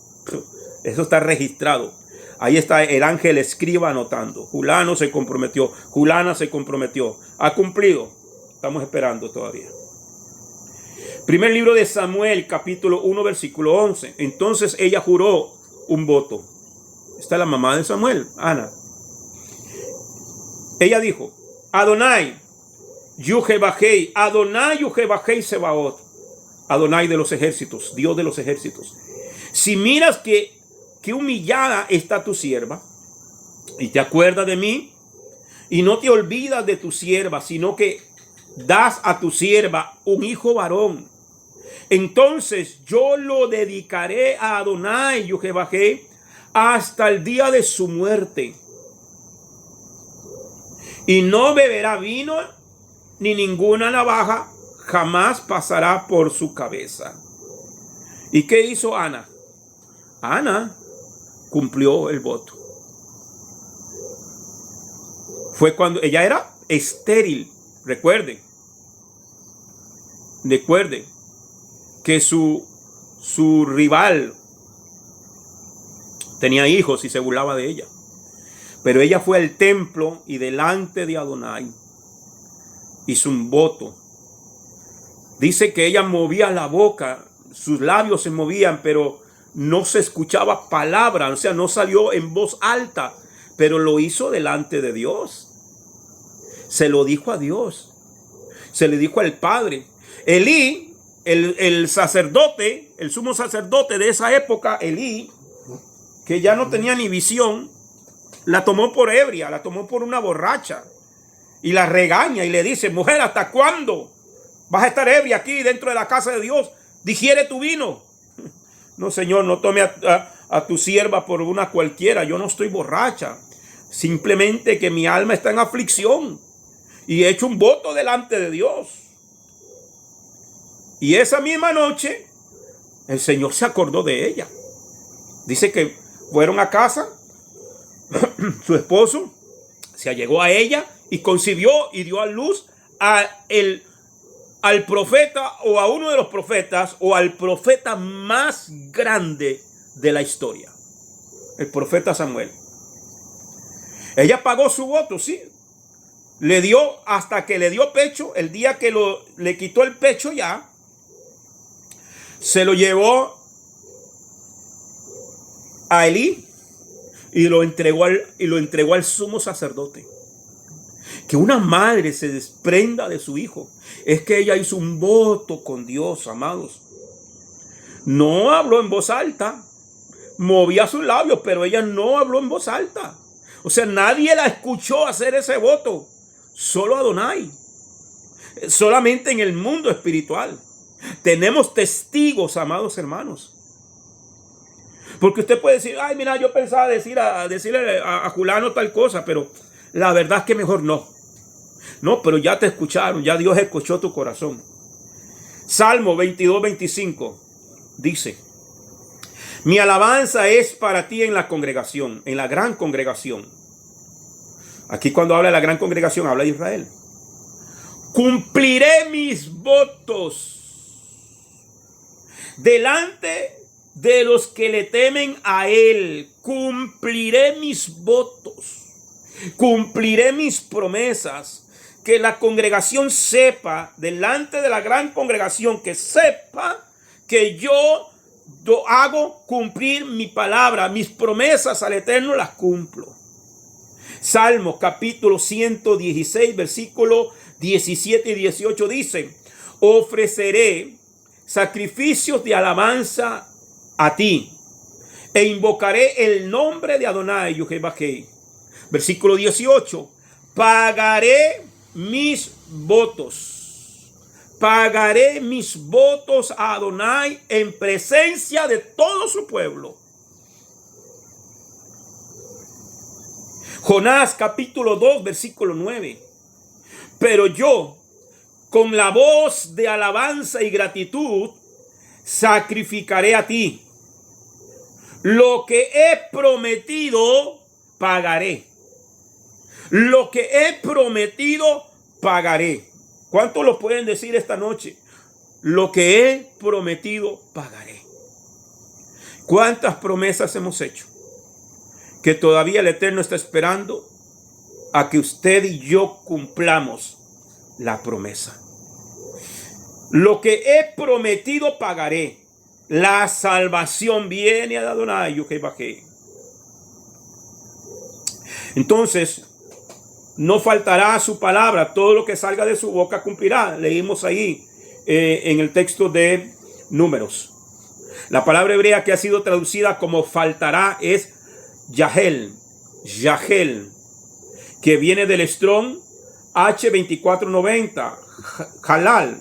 Eso está registrado. Ahí está el ángel escriba anotando. Fulano se comprometió. Fulana se comprometió. Ha cumplido. Estamos esperando todavía. Primer libro de Samuel, capítulo 1, versículo 11. Entonces ella juró un voto. Esta es la mamá de Samuel, Ana. Ella dijo, Adonai, Yuhebajei, Adonai, Yuhebajei Sebaot, Adonai de los ejércitos, Dios de los ejércitos. Si miras que qué humillada está tu sierva, y te acuerdas de mí, y no te olvidas de tu sierva, sino que das a tu sierva un hijo varón. Entonces yo lo dedicaré a Adonai Jehová hasta el día de su muerte. Y no beberá vino ni ninguna navaja jamás pasará por su cabeza. ¿Y qué hizo Ana? Ana cumplió el voto. Fue cuando ella era estéril. Recuerden que su rival tenía hijos y se burlaba de ella. Pero ella fue al templo y delante de Adonai hizo un voto. Dice que ella movía la boca, sus labios se movían, pero no se escuchaba palabra, o sea, no salió en voz alta, pero lo hizo delante de Dios. Se lo dijo a Dios, se le dijo al Padre. Elí, el sacerdote, el sumo sacerdote de esa época, Elí, que ya no tenía ni visión, la tomó por ebria, la tomó por una borracha y la regaña y le dice: mujer, ¿hasta cuándo vas a estar ebria aquí dentro de la casa de Dios? Digiere tu vino. No, Señor, no tome a tu sierva por una cualquiera. Yo no estoy borracha. Simplemente que mi alma está en aflicción y he hecho un voto delante de Dios. Y esa misma noche el Señor se acordó de ella. Dice que fueron a casa. Su esposo se allegó a ella y concibió y dio a luz al profeta, o a uno de los profetas, o al profeta más grande de la historia, el profeta Samuel. Ella pagó su voto, sí. Le dio hasta que le dio pecho. El día que le quitó el pecho, ya se lo llevó a Elí y lo entregó al sumo sacerdote. Que una madre se desprenda de su hijo es que ella hizo un voto con Dios, amados. No habló en voz alta, movía sus labios, pero ella no habló en voz alta. O sea, nadie la escuchó hacer ese voto, solo Adonai. Solamente en el mundo espiritual tenemos testigos, amados hermanos. Porque usted puede decir: ay, mira, yo pensaba decirle a Julano tal cosa, pero la verdad es que mejor no. No, pero ya te escucharon, ya Dios escuchó tu corazón. Salmo 22:25 dice: mi alabanza es para ti en la congregación, en la gran congregación. Aquí cuando habla de la gran congregación, habla de Israel. Cumpliré mis votos delante de los que le temen a él. Cumpliré mis votos. Cumpliré mis promesas. Que la congregación sepa, delante de la gran congregación, que sepa que yo hago cumplir mi palabra, mis promesas al Eterno las cumplo. Salmos capítulo 116, versículo 17 y 18 dice: ofreceré sacrificios de alabanza a ti e invocaré el nombre de Adonai Jehová. Versículo 18: pagaré mis votos. Pagaré mis votos a Adonai en presencia de todo su pueblo. Jonás capítulo 2 versículo 9. Pero yo, con la voz de alabanza y gratitud, sacrificaré a ti. Lo que he prometido, pagaré. Lo que he prometido, pagaré. ¿Cuántos lo pueden decir esta noche? Lo que he prometido, pagaré. ¿Cuántas promesas hemos hecho? Que todavía el Eterno está esperando a que usted y yo cumplamos la promesa. Lo que he prometido, pagaré. La salvación viene a Adonai Jehová. Entonces, no faltará su palabra, todo lo que salga de su boca cumplirá. Leímos ahí en el texto de Números. La palabra hebrea que ha sido traducida como faltará es Yahel, que viene del Strong H2490, halal.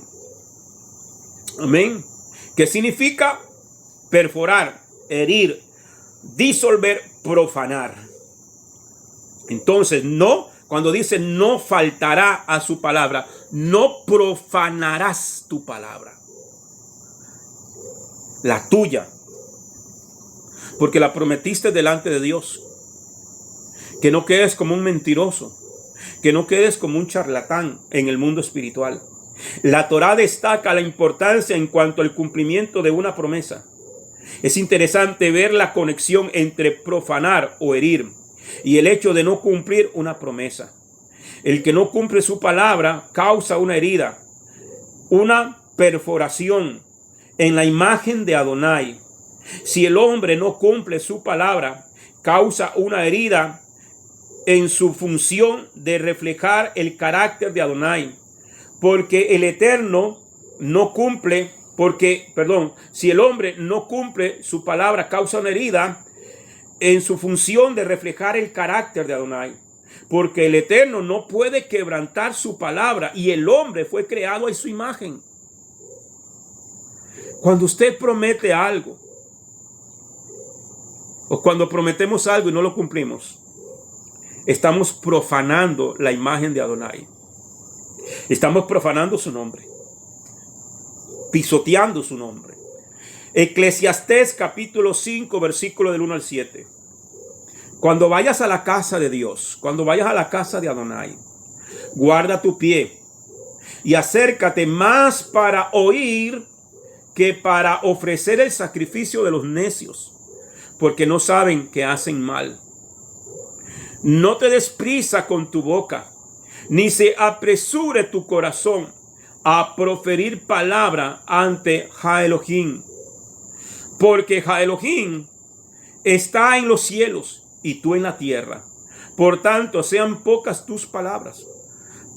Amén. Que significa perforar, herir, disolver, profanar. Entonces, no, cuando dice no faltará a su palabra, no profanarás tu palabra, la tuya, porque la prometiste delante de Dios. Que no quedes como un mentiroso, que no quedes como un charlatán en el mundo espiritual. La Torá destaca la importancia en cuanto al cumplimiento de una promesa. Es interesante ver la conexión entre profanar o herir y el hecho de no cumplir una promesa. El que no cumple su palabra causa una herida, una perforación en la imagen de Adonai. Si el hombre no cumple su palabra, causa una herida en su función de reflejar el carácter de Adonai. Porque el Eterno no cumple, si el hombre no cumple su palabra, causa una herida en su función de reflejar el carácter de Adonai. Porque el Eterno no puede quebrantar su palabra y el hombre fue creado a su imagen. Cuando usted promete algo, o cuando prometemos algo y no lo cumplimos, estamos profanando la imagen de Adonai. Estamos profanando su nombre, pisoteando su nombre. Eclesiastés capítulo 5, versículo del 1 al 7. Cuando vayas a la casa de Dios, cuando vayas a la casa de Adonai, guarda tu pie y acércate más para oír que para ofrecer el sacrificio de los necios, porque no saben que hacen mal. No te des prisa con tu boca, ni se apresure tu corazón a proferir palabra ante Ja Elohim, porque Ja Elohim está en los cielos y tú en la tierra. Por tanto, sean pocas tus palabras,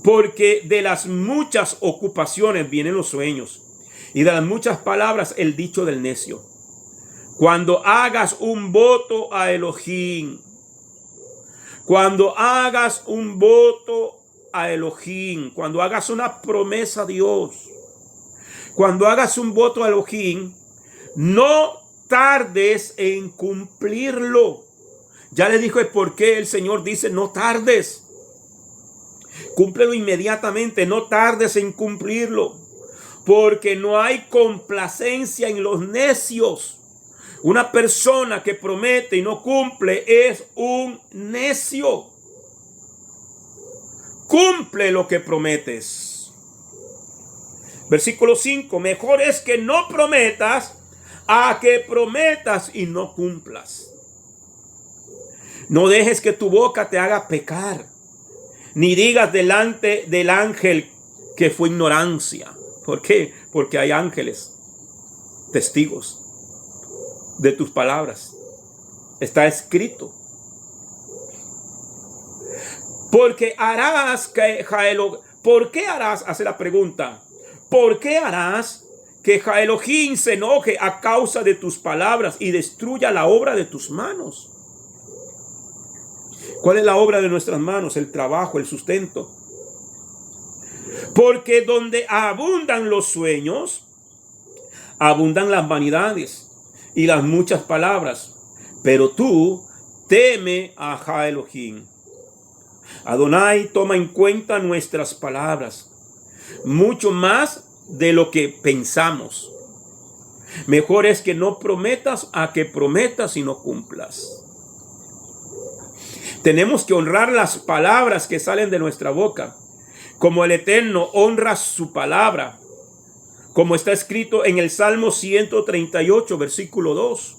porque de las muchas ocupaciones vienen los sueños, y de las muchas palabras el dicho del necio. Cuando hagas un voto a Elohim, cuando hagas un voto a Elohim, cuando hagas una promesa a Dios, cuando hagas un voto a Elohim, no tardes en cumplirlo. Ya le dijo el por qué el Señor dice no tardes. Cúmplelo inmediatamente, no tardes en cumplirlo, porque no hay complacencia en los necios. Una persona que promete y no cumple es un necio. Cumple lo que prometes. Versículo 5. Mejor es que no prometas a que prometas y no cumplas. No dejes que tu boca te haga pecar, ni digas delante del ángel que fue ignorancia. ¿Por qué? Porque hay ángeles, testigos de tus palabras. Está escrito. Porque harás que ¿por qué harás? Hace la pregunta. ¿Por qué harás que Ja Elohim se enoje a causa de tus palabras y destruya la obra de tus manos? ¿Cuál es la obra de nuestras manos? El trabajo, el sustento. Porque donde abundan los sueños, abundan las vanidades y las muchas palabras. Pero tú teme a Ja Elohim. Adonai toma en cuenta nuestras palabras, mucho más de lo que pensamos. Mejor es que no prometas a que prometas y no cumplas. Tenemos que honrar las palabras que salen de nuestra boca, como el Eterno honra su palabra, como está escrito en el Salmo 138, versículo 2.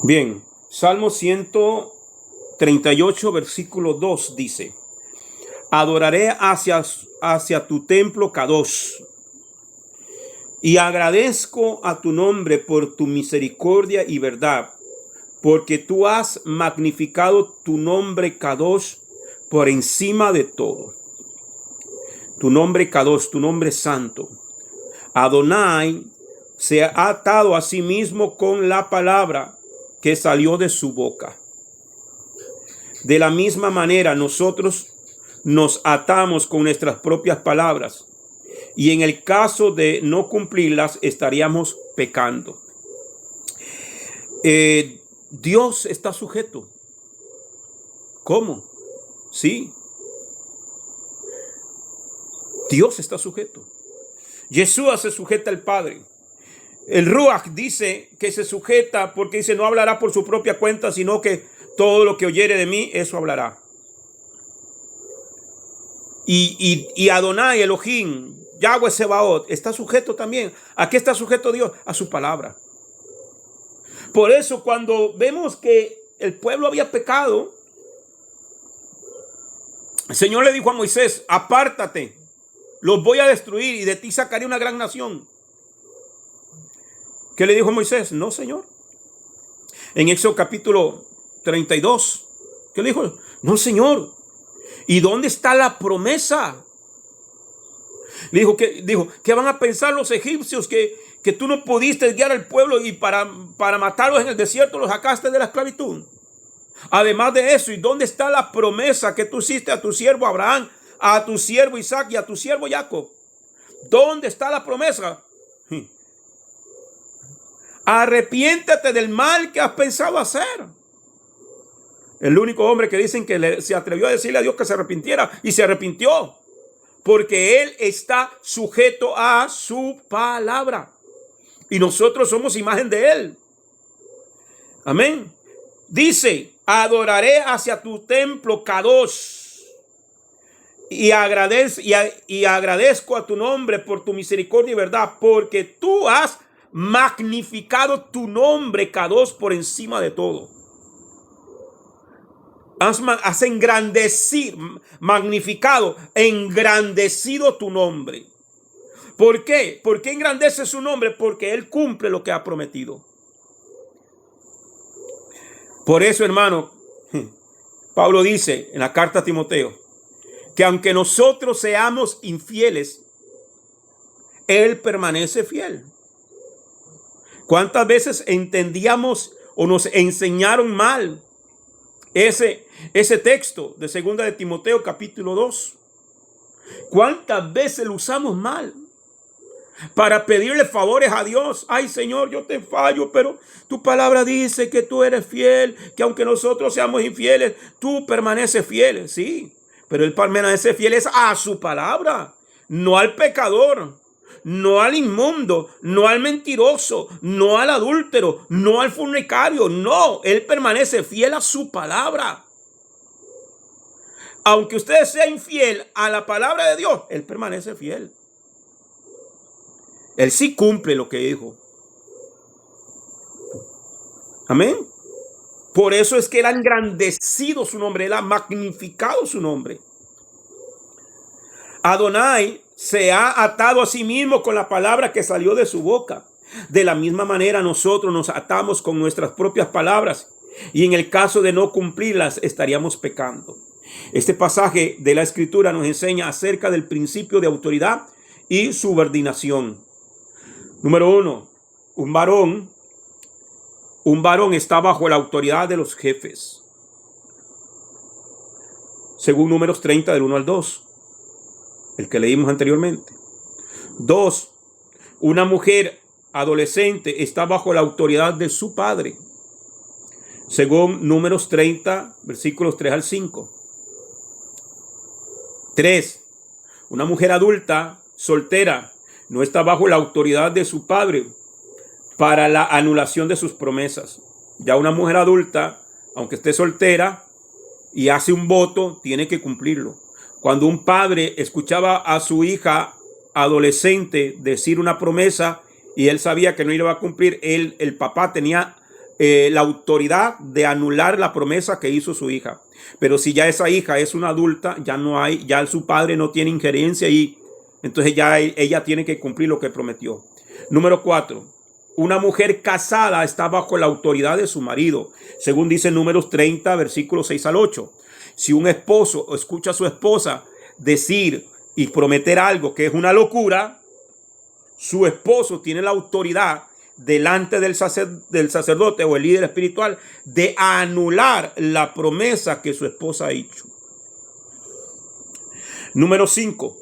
Bien, Salmo 138, versículo 2 dice: adoraré hacia tu templo Kadosh, y agradezco a tu nombre por tu misericordia y verdad, porque tú has magnificado tu nombre Kadosh por encima de todo. tu nombre Kadosh, tu nombre santo. Adonai se ha atado a sí mismo con la palabra que salió de su boca. De la misma manera, nosotros nos atamos con nuestras propias palabras y en el caso de no cumplirlas estaríamos pecando. Dios está sujeto. ¿Cómo? Sí. Dios está sujeto. Yeshua se sujeta al Padre. El Ruach dice que se sujeta porque dice no hablará por su propia cuenta, sino que todo lo que oyere de mí, eso hablará. Y Adonai, Elohim, Yahweh Sebaot, está sujeto también. ¿A qué está sujeto Dios? A su palabra. Por eso cuando vemos que el pueblo había pecado, el Señor le dijo a Moisés, apártate, los voy a destruir y de ti sacaré una gran nación. ¿Qué le dijo Moisés? No, Señor. En Éxodo capítulo 32, ¿qué le dijo? No, Señor. ¿Y dónde está la promesa? Le dijo, ¿qué van a pensar los egipcios que tú no pudiste guiar al pueblo y para matarlos en el desierto los sacaste de la esclavitud? Además de eso, ¿y dónde está la promesa que tú hiciste a tu siervo Abraham, a tu siervo Isaac y a tu siervo Jacob? ¿Dónde está la promesa? Arrepiéntate del mal que has pensado hacer. El único hombre que dicen que se atrevió a decirle a Dios que se arrepintiera y se arrepintió. Porque él está sujeto a su palabra. Y nosotros somos imagen de él. Amén. Dice, adoraré hacia tu templo, Kadosh. Y agradezco a tu nombre por tu misericordia y verdad. Porque tú has magnificado tu nombre, Kadosh, por encima de todo. Has engrandecido, magnificado, engrandecido tu nombre. ¿Por qué? ¿Por qué engrandece su nombre? Porque Él cumple lo que ha prometido. Por eso, hermano, Pablo dice en la carta a Timoteo, que aunque nosotros seamos infieles, Él permanece fiel. ¿Cuántas veces entendíamos o nos enseñaron mal ese texto de 2 de Timoteo capítulo 2? ¿Cuántas veces lo usamos mal para pedirle favores a Dios? Ay, Señor, yo te fallo, pero tu palabra dice que tú eres fiel, que aunque nosotros seamos infieles, tú permaneces fiel. Sí, pero Él permanece fiel es a su palabra, no al pecador, no al inmundo, no al mentiroso, no al adúltero, no al fornicario. No, Él permanece fiel a su palabra. Aunque usted sea infiel a la palabra de Dios, Él permanece fiel. Él sí cumple lo que dijo. Amén. Por eso es que Él ha engrandecido su nombre, Él ha magnificado su nombre. Adonai se ha atado a sí mismo con la palabra que salió de su boca. De la misma manera nosotros nos atamos con nuestras propias palabras y en el caso de no cumplirlas estaríamos pecando. Este pasaje de la Escritura nos enseña acerca del principio de autoridad y subordinación. Número 1, un varón está bajo la autoridad de los jefes. Según Números 30 del 1 al 2. El que leímos anteriormente. 2. Una mujer adolescente está bajo la autoridad de su padre. Según Números 30, versículos 3 al 5. 3. Una mujer adulta, soltera, no está bajo la autoridad de su padre para la anulación de sus promesas. Ya una mujer adulta, aunque esté soltera y hace un voto, tiene que cumplirlo. Cuando un padre escuchaba a su hija adolescente decir una promesa y él sabía que no iba a cumplir, el papá tenía la autoridad de anular la promesa que hizo su hija. Pero si ya esa hija es una adulta, ya su padre no tiene injerencia y entonces ya ella tiene que cumplir lo que prometió. Número 4. Una mujer casada está bajo la autoridad de su marido, según dice Números 30, versículos 6 al 8. Si un esposo escucha a su esposa decir y prometer algo que es una locura, su esposo tiene la autoridad delante del sacerdote o el líder espiritual de anular la promesa que su esposa ha hecho. Número 5.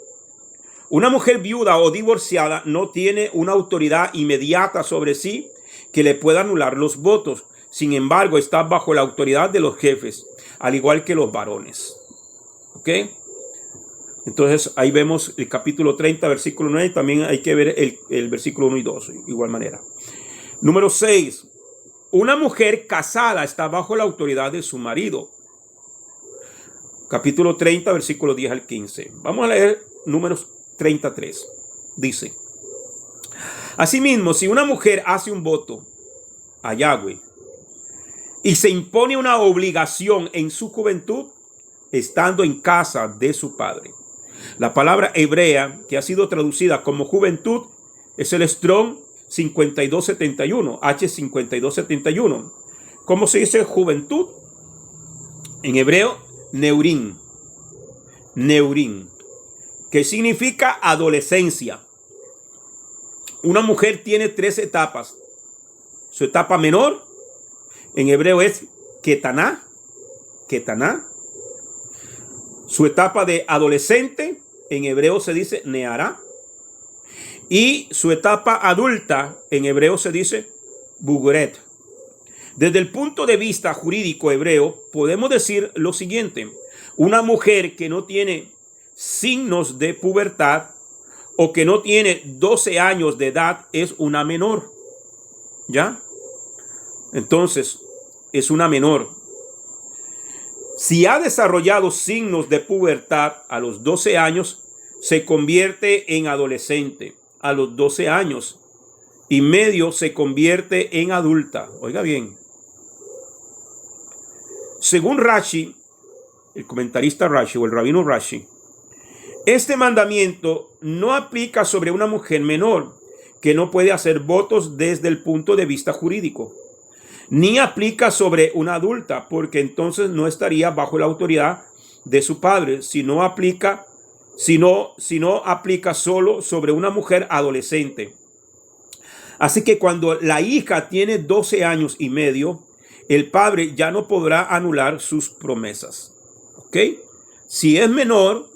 Una mujer viuda o divorciada no tiene una autoridad inmediata sobre sí que le pueda anular los votos. Sin embargo, está bajo la autoridad de los jefes, al igual que los varones. ¿Ok? Entonces, ahí vemos el capítulo 30, versículo 9. También hay que ver el versículo 1 y 2, de igual manera. Número 6. Una mujer casada está bajo la autoridad de su marido. Capítulo 30, versículo 10 al 15. Vamos a leer Números 33. Dice: asimismo, si una mujer hace un voto a Yahweh y se impone una obligación en su juventud, estando en casa de su padre. La palabra hebrea que ha sido traducida como juventud es el Strong 5271, H5271. ¿Cómo se dice juventud? En hebreo, neurín, que significa adolescencia. Una mujer tiene 3 etapas. Su etapa menor, en hebreo es ketaná. Su etapa de adolescente, en hebreo se dice neará. Y su etapa adulta, en hebreo se dice buguret. Desde el punto de vista jurídico hebreo, podemos decir lo siguiente: una mujer que no tiene signos de pubertad o que no tiene 12 años de edad es una menor. ¿Ya? Entonces, es una menor. Si ha desarrollado signos de pubertad a los 12 años, se convierte en adolescente. A los 12 años y medio se convierte en adulta. Oiga bien. Según Rashi, el comentarista Rashi o el rabino Rashi, este mandamiento no aplica sobre una mujer menor que no puede hacer votos desde el punto de vista jurídico, ni aplica sobre una adulta, porque entonces no estaría bajo la autoridad de su padre, sino aplica solo sobre una mujer adolescente. Así que cuando la hija tiene 12 años y medio, el padre ya no podrá anular sus promesas. ¿Ok? Si es menor,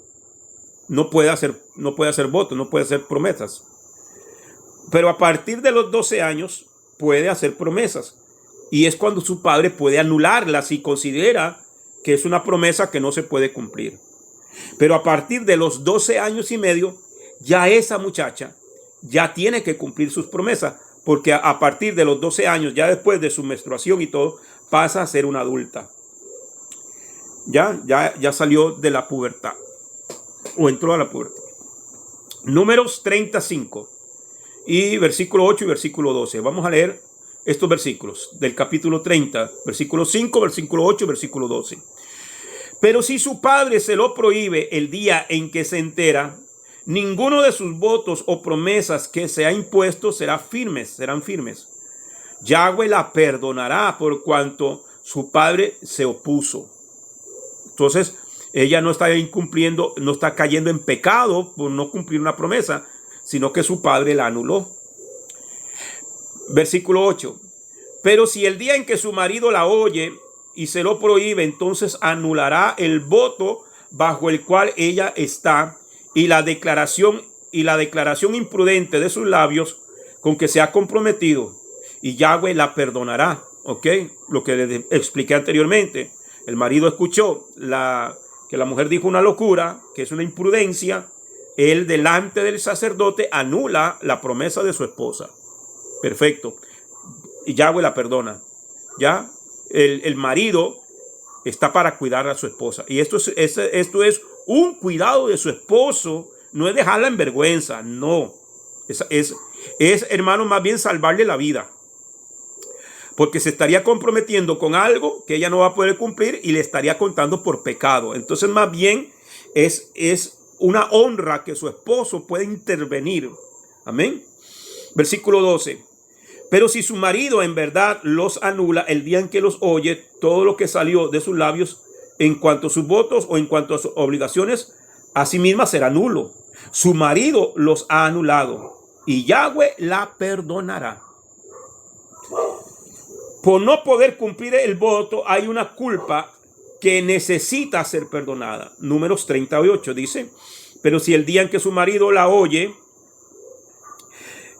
no puede hacer votos, no puede hacer promesas. Pero a partir de los 12 años puede hacer promesas. Y es cuando su padre puede anularlas si considera que es una promesa que no se puede cumplir. Pero a partir de los 12 años y medio, ya esa muchacha ya tiene que cumplir sus promesas, porque a partir de los 12 años, ya después de su menstruación y todo, pasa a ser una adulta. Ya salió de la pubertad, o entró a la pubertad. Números 35 y versículo 8 y versículo 12. Vamos a leer estos versículos del capítulo 30, versículo 5, versículo 8, versículo 12. Pero si su padre se lo prohíbe el día en que se entera, ninguno de sus votos o promesas que se ha impuesto serán firmes. Yahweh la perdonará por cuanto su padre se opuso. Entonces, ella no está incumpliendo, no está cayendo en pecado por no cumplir una promesa, sino que su padre la anuló. Versículo 8. Pero si el día en que su marido la oye y se lo prohíbe, entonces anulará el voto bajo el cual ella está y la declaración imprudente de sus labios con que se ha comprometido, y Yahweh la perdonará. ¿Ok? Lo que le expliqué anteriormente. El marido escuchó que la mujer dijo una locura, que es una imprudencia. Él delante del sacerdote anula la promesa de su esposa. Perfecto. Y Yahweh la perdona. Ya el marido está para cuidar a su esposa. Y esto es un cuidado de su esposo. No es dejarla en vergüenza. No. Es hermano, más bien salvarle la vida. Porque se estaría comprometiendo con algo que ella no va a poder cumplir y le estaría contando por pecado. Entonces, más bien es una honra que su esposo puede intervenir. Amén. Versículo 12. Pero si su marido en verdad los anula el día en que los oye, todo lo que salió de sus labios en cuanto a sus votos o en cuanto a sus obligaciones asimismo será nulo. Su marido los ha anulado y Yahweh la perdonará. Por no poder cumplir el voto hay una culpa que necesita ser perdonada. Números 38 dice: pero si el día en que su marido la oye,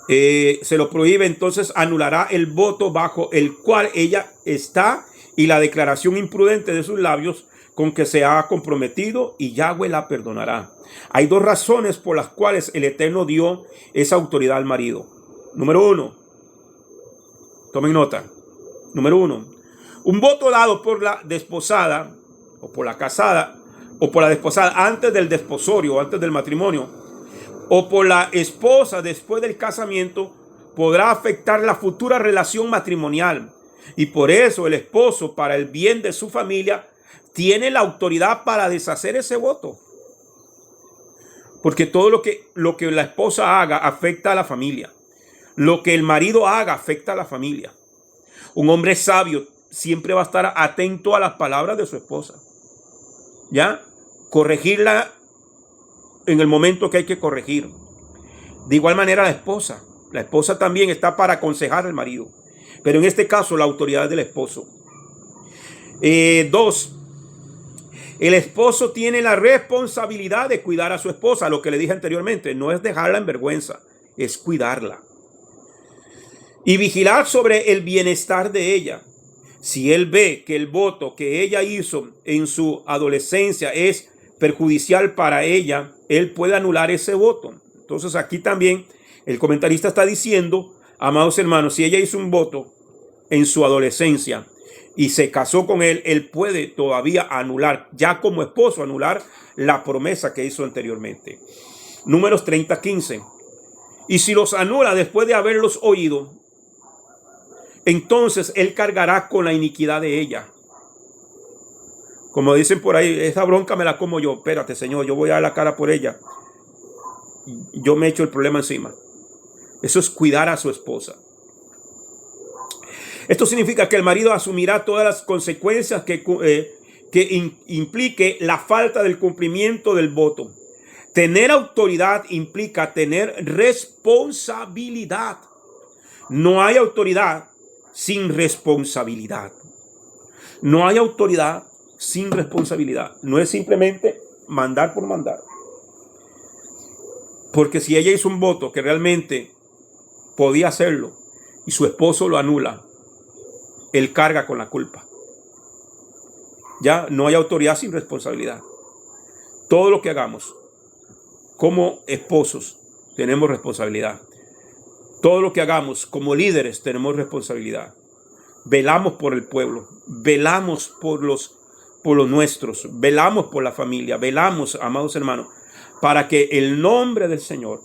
se lo prohíbe, entonces anulará el voto bajo el cual ella está y la declaración imprudente de sus labios con que se ha comprometido, y Yahweh la perdonará. Hay dos razones por las cuales el Eterno dio esa autoridad al marido. Número uno, tomen nota. Número uno, un voto dado por la desposada o por la casada o por la desposada antes del desposorio o antes del matrimonio, o por la esposa después del casamiento, podrá afectar la futura relación matrimonial. Y por eso el esposo, para el bien de su familia, tiene la autoridad para deshacer ese voto. Porque todo lo que la esposa haga afecta a la familia. Lo que el marido haga afecta a la familia. Un hombre sabio siempre va a estar atento a las palabras de su esposa. ¿Ya? Corregirla en el momento que hay que corregir. De igual manera la esposa también está para aconsejar al marido, pero en este caso la autoridad del esposo. Dos, el esposo tiene la responsabilidad de cuidar a su esposa. Lo que le dije anteriormente, no es dejarla en vergüenza, es cuidarla y vigilar sobre el bienestar de ella. Si él ve que el voto que ella hizo en su adolescencia es perjudicial para ella, él puede anular ese voto. Entonces aquí también el comentarista está diciendo, amados hermanos, si ella hizo un voto en su adolescencia y se casó con él, él puede todavía anular, ya como esposo, anular la promesa que hizo anteriormente. Números 30:15. Y si los anula después de haberlos oído, entonces él cargará con la iniquidad de ella. Como dicen por ahí, esa bronca me la como yo. Espérate, Señor, yo voy a dar la cara por ella. Yo me echo el problema encima. Eso es cuidar a su esposa. Esto significa que el marido asumirá todas las consecuencias que implique la falta del cumplimiento del voto. Tener autoridad implica tener responsabilidad. No hay autoridad sin responsabilidad. No hay autoridad sin responsabilidad. No es simplemente mandar por mandar. Porque si ella hizo un voto que realmente podía hacerlo y su esposo lo anula, él carga con la culpa. Ya no hay autoridad sin responsabilidad. Todo lo que hagamos como esposos tenemos responsabilidad. Todo lo que hagamos como líderes tenemos responsabilidad. Velamos por el pueblo, velamos por los nuestros, velamos por la familia, velamos, amados hermanos, para que el nombre del Señor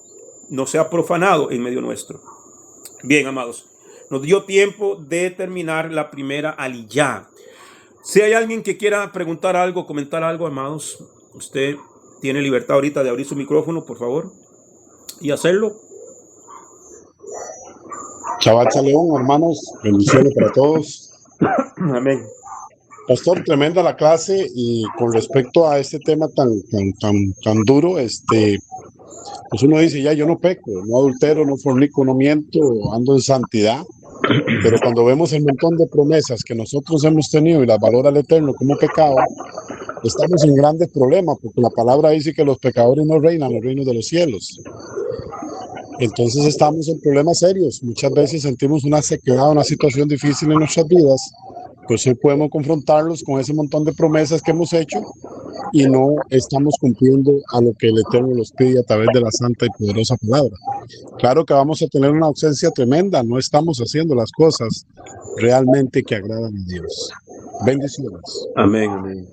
no sea profanado en medio nuestro. Bien, amados, nos dio tiempo de terminar la primera aliyá. Si hay alguien que quiera preguntar algo, comentar algo, amados, usted tiene libertad ahorita de abrir su micrófono, por favor, y hacerlo. Shabbat Shalom, hermanos, bendiciones para todos. Amén. Pastor, tremenda la clase, y con respecto a este tema tan duro, pues uno dice, ya yo no peco, no adultero, no fornico, no miento, ando en santidad. Pero cuando vemos el montón de promesas que nosotros hemos tenido y las valora el Eterno como pecado, estamos en grandes problemas, porque la palabra dice que los pecadores no reinan los reinos de los cielos. Entonces estamos en problemas serios. Muchas veces sentimos una sequedad, una situación difícil en nuestras vidas. Pues hoy podemos confrontarlos con ese montón de promesas que hemos hecho y no estamos cumpliendo a lo que el Eterno nos pide a través de la santa y poderosa palabra. Claro que vamos a tener una ausencia tremenda, no estamos haciendo las cosas realmente que agradan a Dios. Bendiciones. Amén, amén.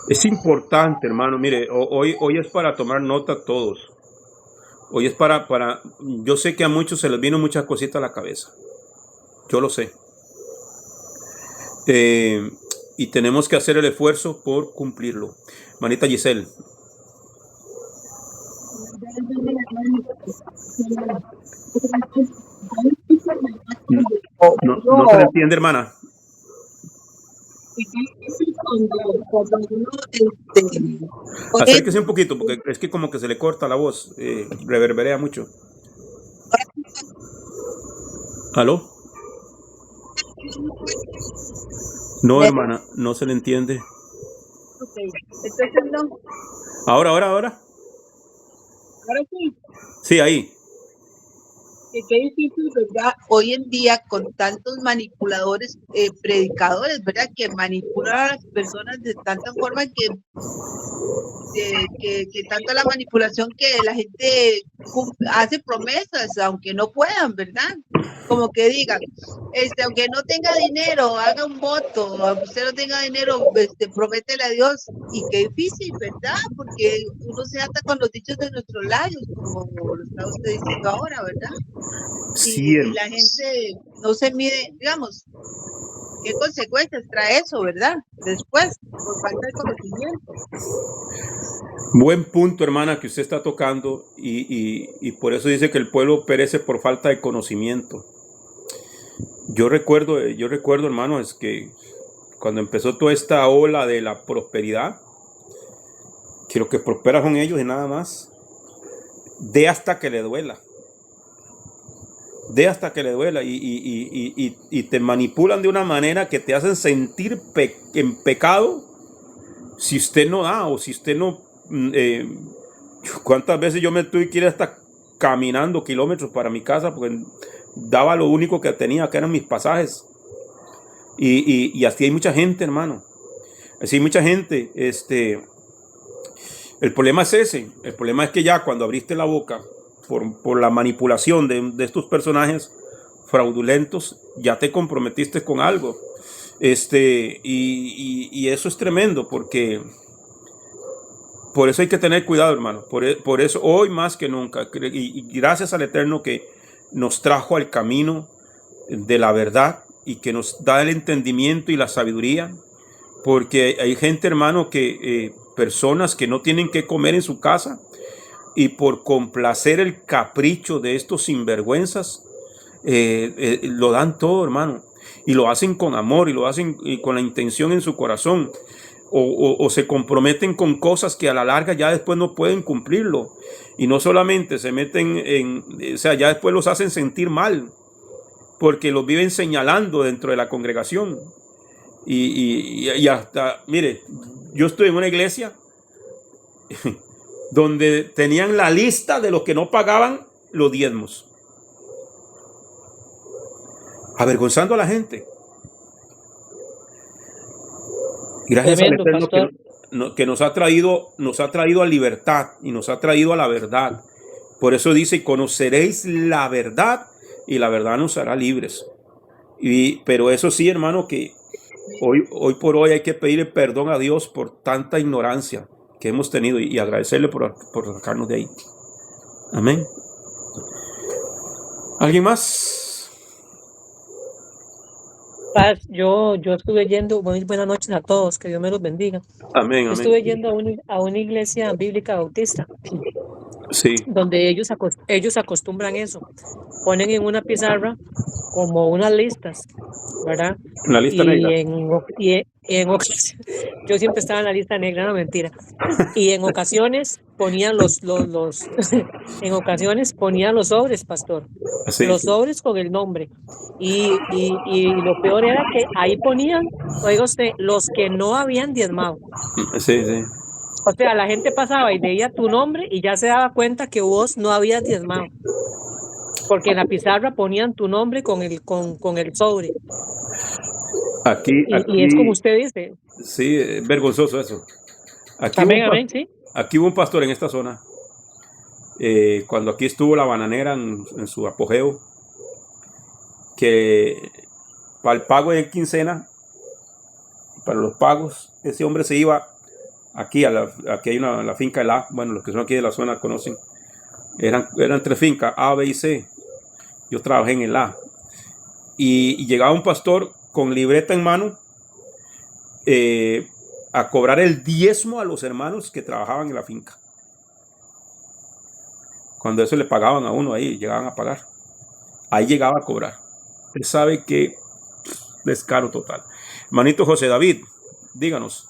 Es importante, hermano, mire, hoy es para tomar nota todos. Hoy es yo sé que a muchos se les vino muchas cositas a la cabeza. Yo lo sé. Y tenemos que hacer el esfuerzo por cumplirlo. Manita Giselle. No se le entiende, hermana. cuando uno, oye, Acérquese un poquito, porque es que como que se le corta la voz, reverberea mucho. ¿Aló? No, hermana, no se le entiende. ok, entonces no, Ahora. ahora sí. Sí, ahí. Que qué difícil, ¿verdad? Hoy en día con tantos manipuladores, predicadores, ¿verdad? Que manipulan a las personas de tanta forma que tanto la manipulación que la gente hace promesas, aunque no puedan, ¿verdad? Como que digan, aunque no tenga dinero, haga un voto, aunque usted no tenga dinero, prométele a Dios. Y qué difícil, ¿verdad? Porque uno se ata con los dichos de nuestros labios, como lo está usted diciendo ahora, ¿verdad? Sí, Y la gente no se mide, digamos, qué consecuencias trae eso, ¿verdad? Después, por falta de conocimiento. buen punto, hermana, que usted está tocando y por eso dice que el pueblo perece por falta de conocimiento. Yo recuerdo, hermano, es que cuando empezó toda esta ola de la prosperidad, que lo que prospera son ellos y nada más, de hasta que le duela. De hasta que le duela y te manipulan de una manera que te hacen sentir en pecado si usted no da o si usted no... ¿Cuántas veces yo me tuve que ir hasta caminando kilómetros para mi casa porque daba lo único que tenía, que eran mis pasajes? Y así hay mucha gente, hermano. Así hay mucha gente. El problema es ese. El problema es que ya cuando abriste la boca por la manipulación de estos personajes fraudulentos, ya te comprometiste con algo. Y eso es tremendo porque por eso hay que tener cuidado, hermano. Por eso hoy más que nunca, y gracias al Eterno que nos trajo al camino de la verdad y que nos da el entendimiento y la sabiduría, porque hay gente, hermano, que personas que no tienen que comer en su casa y por complacer el capricho de estos sinvergüenzas, lo dan todo, hermano, y lo hacen con amor y lo hacen con la intención en su corazón. O se comprometen con cosas que a la larga ya después no pueden cumplirlo. Y no solamente se meten o sea, ya después los hacen sentir mal, porque los viven señalando dentro de la congregación. Y hasta, mire, yo estoy en una iglesia donde tenían la lista de los que no pagaban los diezmos, avergonzando a la gente. Gracias Tremendo, al Eterno pastor. que nos ha traído a libertad y nos ha traído a la verdad. Por eso dice, conoceréis la verdad y la verdad nos hará libres. Pero eso sí, hermano, que hoy por hoy hay que pedirle perdón a Dios por tanta ignorancia que hemos tenido y agradecerle por sacarnos de ahí. Amén. ¿Alguien más? Paz, yo estuve yendo, buenas noches a todos, que Dios me los bendiga. Amén, Yo amén. estuve yendo a una iglesia bíblica bautista, Sí, donde ellos acostumbran eso. Ponen en una pizarra como unas listas, ¿verdad? la lista negra. Yo siempre estaba en la lista negra, no mentira. Y en ocasiones ponían en ocasiones ponían los sobres, pastor. Sí, Los sí. sobres con el nombre. Y lo peor era que ahí ponían, oiga usted, los que no habían diezmado. Sí, sí. O sea, la gente pasaba y veía tu nombre y ya se daba cuenta que vos no habías diezmado. Porque en la pizarra ponían tu nombre con el sobre. Y es como usted dice. Sí, es vergonzoso eso. Amén, amén, sí. Aquí hubo un pastor en esta zona, cuando aquí estuvo la bananera en su apogeo, que para el pago de quincena, para los pagos, ese hombre se iba aquí, aquí hay la finca de la, bueno, los que son aquí de la zona conocen, eran 3 fincas, A, B y C. Yo trabajé en el A. Y llegaba un pastor con libreta en mano a cobrar el diezmo a los hermanos que trabajaban en la finca. Cuando eso le pagaban a uno ahí, llegaban a pagar. Ahí llegaba a cobrar. Usted sabe que descaro total. Hermanito José David, díganos.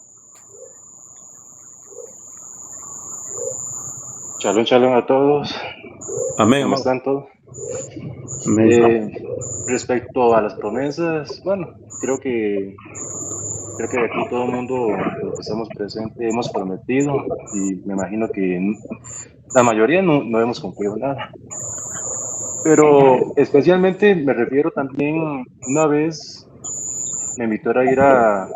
Shalom, shalom a todos. Amén, ¿Cómo amado. están todos? Amén. Respecto a las promesas, bueno, creo que aquí todo el mundo, los que estamos presentes, hemos prometido y me imagino que la mayoría no hemos cumplido nada. Pero especialmente me refiero también, una vez me invitó a ir a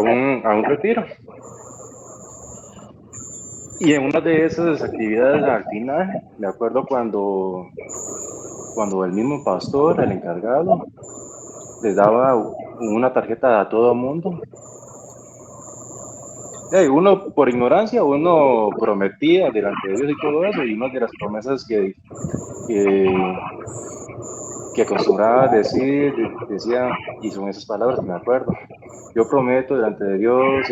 un retiro. Y en una de esas actividades al final, me acuerdo cuando el mismo pastor, el encargado, les daba una tarjeta a todo el mundo. Uno por ignorancia, uno prometía delante de Dios y todo eso, y una de las promesas que acostumbraba decir, decía, y son esas palabras que me acuerdo: yo prometo delante de Dios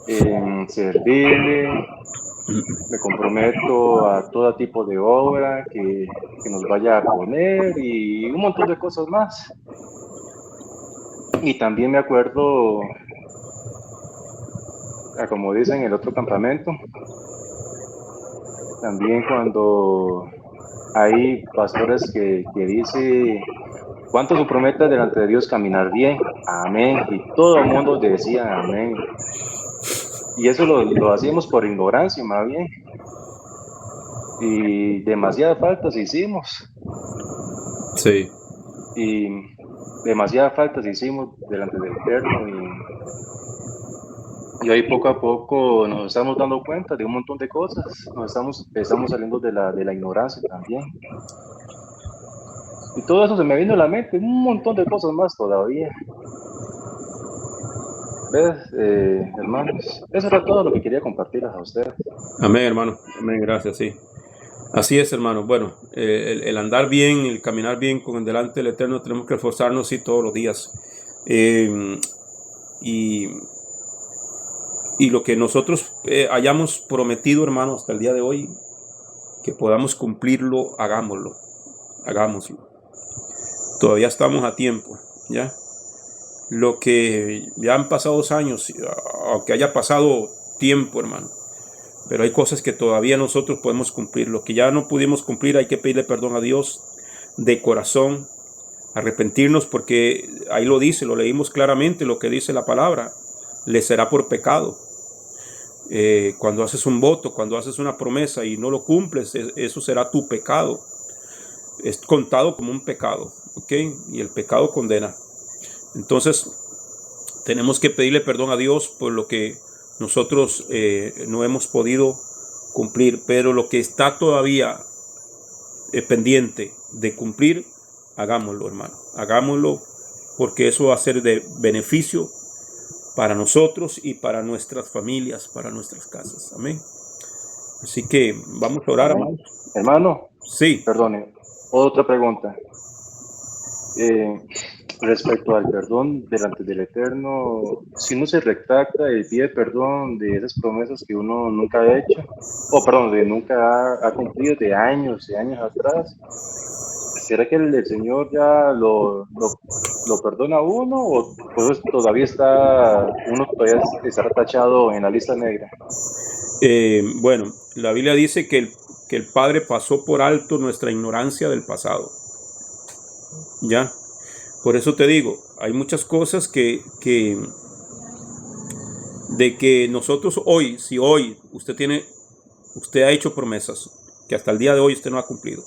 en servirle, me comprometo a todo tipo de obra que nos vaya a poner y un montón de cosas más. Y también me acuerdo, como dicen, el otro campamento, también cuando hay pastores que dicen: ¿cuánto se promete delante de Dios caminar bien? Amén. Y todo el mundo decía amén. Y eso lo hacíamos por ignorancia, más bien. Y demasiadas faltas hicimos. Sí. Y demasiadas faltas hicimos delante del Eterno. Y ahí poco a poco nos estamos dando cuenta de un montón de cosas. Estamos saliendo de la ignorancia también. Y todo eso se me vino a la mente, un montón de cosas más todavía. ¿Ves, hermanos? Eso era todo lo que quería compartirles a ustedes. Amén, hermano. Amén, gracias, sí. Así es, hermano. Bueno, el andar bien, el caminar bien con el delante del Eterno, tenemos que esforzarnos, sí, todos los días. Y lo que nosotros hayamos prometido, hermano, hasta el día de hoy, que podamos cumplirlo, hagámoslo. Todavía estamos a tiempo, ¿ya? Lo que ya han pasado 2 años, aunque haya pasado tiempo, hermano, pero hay cosas que todavía nosotros podemos cumplir. Lo que ya no pudimos cumplir, hay que pedirle perdón a Dios de corazón, arrepentirnos, porque ahí lo dice, lo leímos claramente, lo que dice la palabra: le será por pecado. Cuando haces un voto, cuando haces una promesa y no lo cumples, eso será tu pecado. Es contado como un pecado, ¿ok? Y el pecado condena. Entonces, tenemos que pedirle perdón a Dios por lo que nosotros no hemos podido cumplir, pero lo que está todavía pendiente de cumplir, hagámoslo, hermano. Hagámoslo, porque eso va a ser de beneficio para nosotros y para nuestras familias, para nuestras casas. Amén. Así que vamos a orar, hermano. Hermano, Sí. Perdone, otra pregunta. Respecto al perdón delante del Eterno, si uno se retracta y pide perdón de esas promesas que uno nunca ha hecho, de nunca ha cumplido, de años atrás, ¿será que el Señor ya lo perdona a uno, o pues todavía uno está tachado en la lista negra? Bueno, la Biblia dice que el Padre pasó por alto nuestra ignorancia del pasado. ¿Ya? Por eso te digo, hay muchas cosas que nosotros hoy, si hoy usted ha hecho promesas que hasta el día de hoy usted no ha cumplido,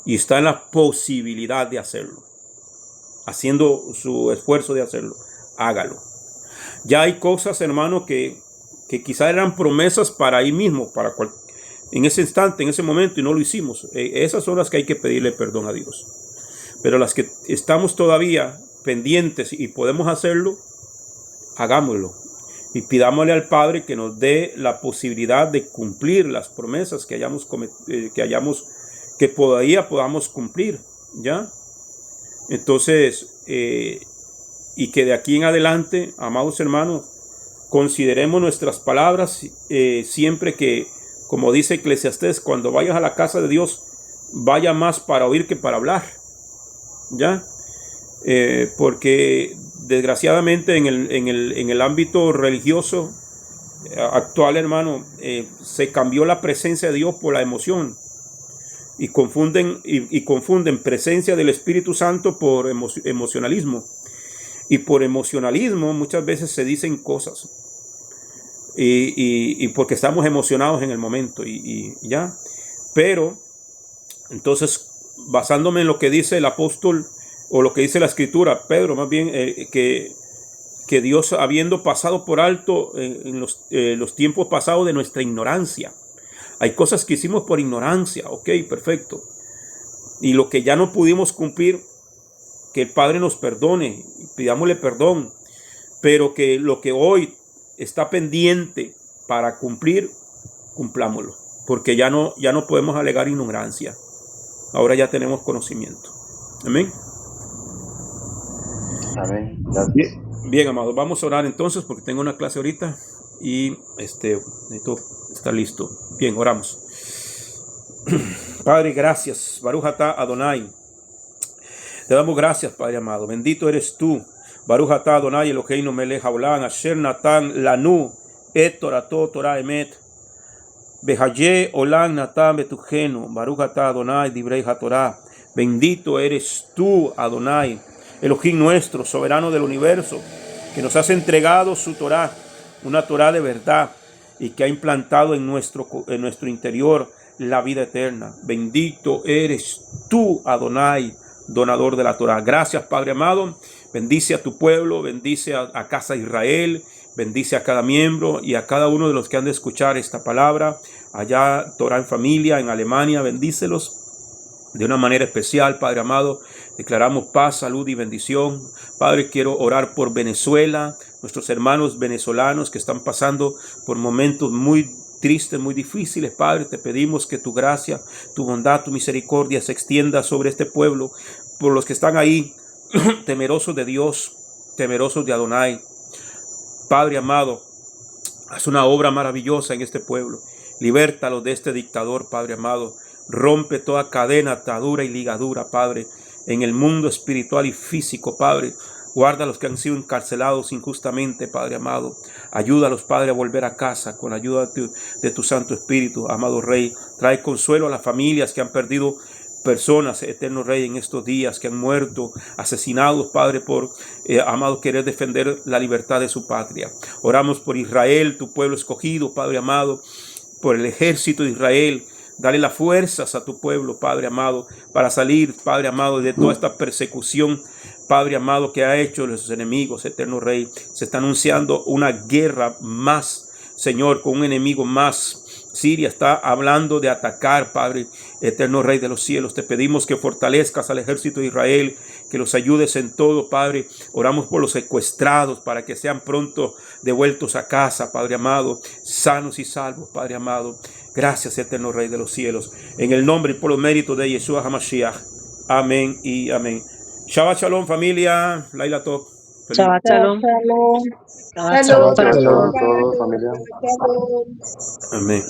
y está en la posibilidad de hacerlo, haciendo su esfuerzo de hacerlo, hágalo. Ya hay cosas, hermano, que quizás eran promesas para ahí mismo, en ese instante, en ese momento, y no lo hicimos. Esas son las que hay que pedirle perdón a Dios. Pero las que estamos todavía pendientes y podemos hacerlo, hagámoslo. Y pidámosle al Padre que nos dé la posibilidad de cumplir las promesas que todavía podamos cumplir, ¿ya? Entonces, y que de aquí en adelante, amados hermanos, consideremos nuestras palabras siempre que, como dice Eclesiastés, cuando vayas a la casa de Dios, vaya más para oír que para hablar, ¿ya? Porque desgraciadamente en el ámbito religioso actual, hermano, se cambió la presencia de Dios por la emoción y confunden presencia del Espíritu Santo por emocionalismo, y por emocionalismo muchas veces se dicen cosas y porque estamos emocionados en el momento y ya. Pero entonces, basándome en lo que dice el apóstol o lo que dice la escritura, Pedro más bien, que Dios, habiendo pasado por alto en los tiempos pasados de nuestra ignorancia, hay cosas que hicimos por ignorancia, ok, perfecto, y lo que ya no pudimos cumplir, que el Padre nos perdone, pidámosle perdón, pero que lo que hoy está pendiente para cumplir, cumplámoslo, porque ya no podemos alegar ignorancia, ahora ya tenemos conocimiento. Amén. Amén. Gracias. Bien, amados, vamos a orar entonces porque tengo una clase ahorita y necesito estar listo. Bien, oramos. Padre, gracias. Baruch atah Adonai. Te damos gracias, Padre amado. Bendito eres tú. Baruch atah Adonai Eloheinu melech haolam asher natan lanu et torato Torah emet. Behaye olam natan betujenu. Baruch atah Adonai divrei hatorah. Bendito eres tú, Adonai, Elohim nuestro, soberano del universo, que nos has entregado su Torah, una Torah de verdad, y que ha implantado en nuestro interior la vida eterna. Bendito eres tú, Adonai, donador de la Torah. Gracias, Padre amado. Bendice a tu pueblo, bendice a Casa Israel, bendice a cada miembro y a cada uno de los que han de escuchar esta palabra. Allá, Torah en familia, en Alemania, bendícelos de una manera especial, Padre amado. Declaramos paz, salud y bendición. Padre, quiero orar por Venezuela, nuestros hermanos venezolanos que están pasando por momentos muy tristes, muy difíciles. Padre, te pedimos que tu gracia, tu bondad, tu misericordia se extienda sobre este pueblo, por los que están ahí, temerosos de Dios, temerosos de Adonai. Padre amado, haz una obra maravillosa en este pueblo. Libértalos de este dictador, Padre amado. Rompe toda cadena, atadura y ligadura, Padre, en el mundo espiritual y físico, Padre. Guarda a los que han sido encarcelados injustamente, Padre amado. Ayúdalos, Padre, a volver a casa con la ayuda de tu Santo Espíritu, amado Rey. Trae consuelo a las familias que han perdido personas, eterno Rey, en estos días, que han muerto, asesinados, Padre, por, amado, querer defender la libertad de su patria. Oramos por Israel, tu pueblo escogido, Padre amado, por el ejército de Israel. Dale las fuerzas a tu pueblo, Padre amado, para salir, Padre amado, de toda esta persecución, Padre amado, que ha hecho los enemigos, eterno Rey. Se está anunciando una guerra más, Señor, con un enemigo más. Siria está hablando de atacar, Padre, eterno Rey de los cielos. Te pedimos que fortalezcas al ejército de Israel, que los ayudes en todo, Padre. Oramos por los secuestrados para que sean pronto devueltos a casa, Padre amado, sanos y salvos, Padre amado. Gracias, eterno Rey de los cielos. En el nombre y por los méritos de Yeshua HaMashiach. Amén y amén. Shabbat Shalom, familia. Laila Top. Shabbat Shalom. Shalom. Shabbat Shalom. Shalom. Shalom, todos, familia. Shalom. Amén.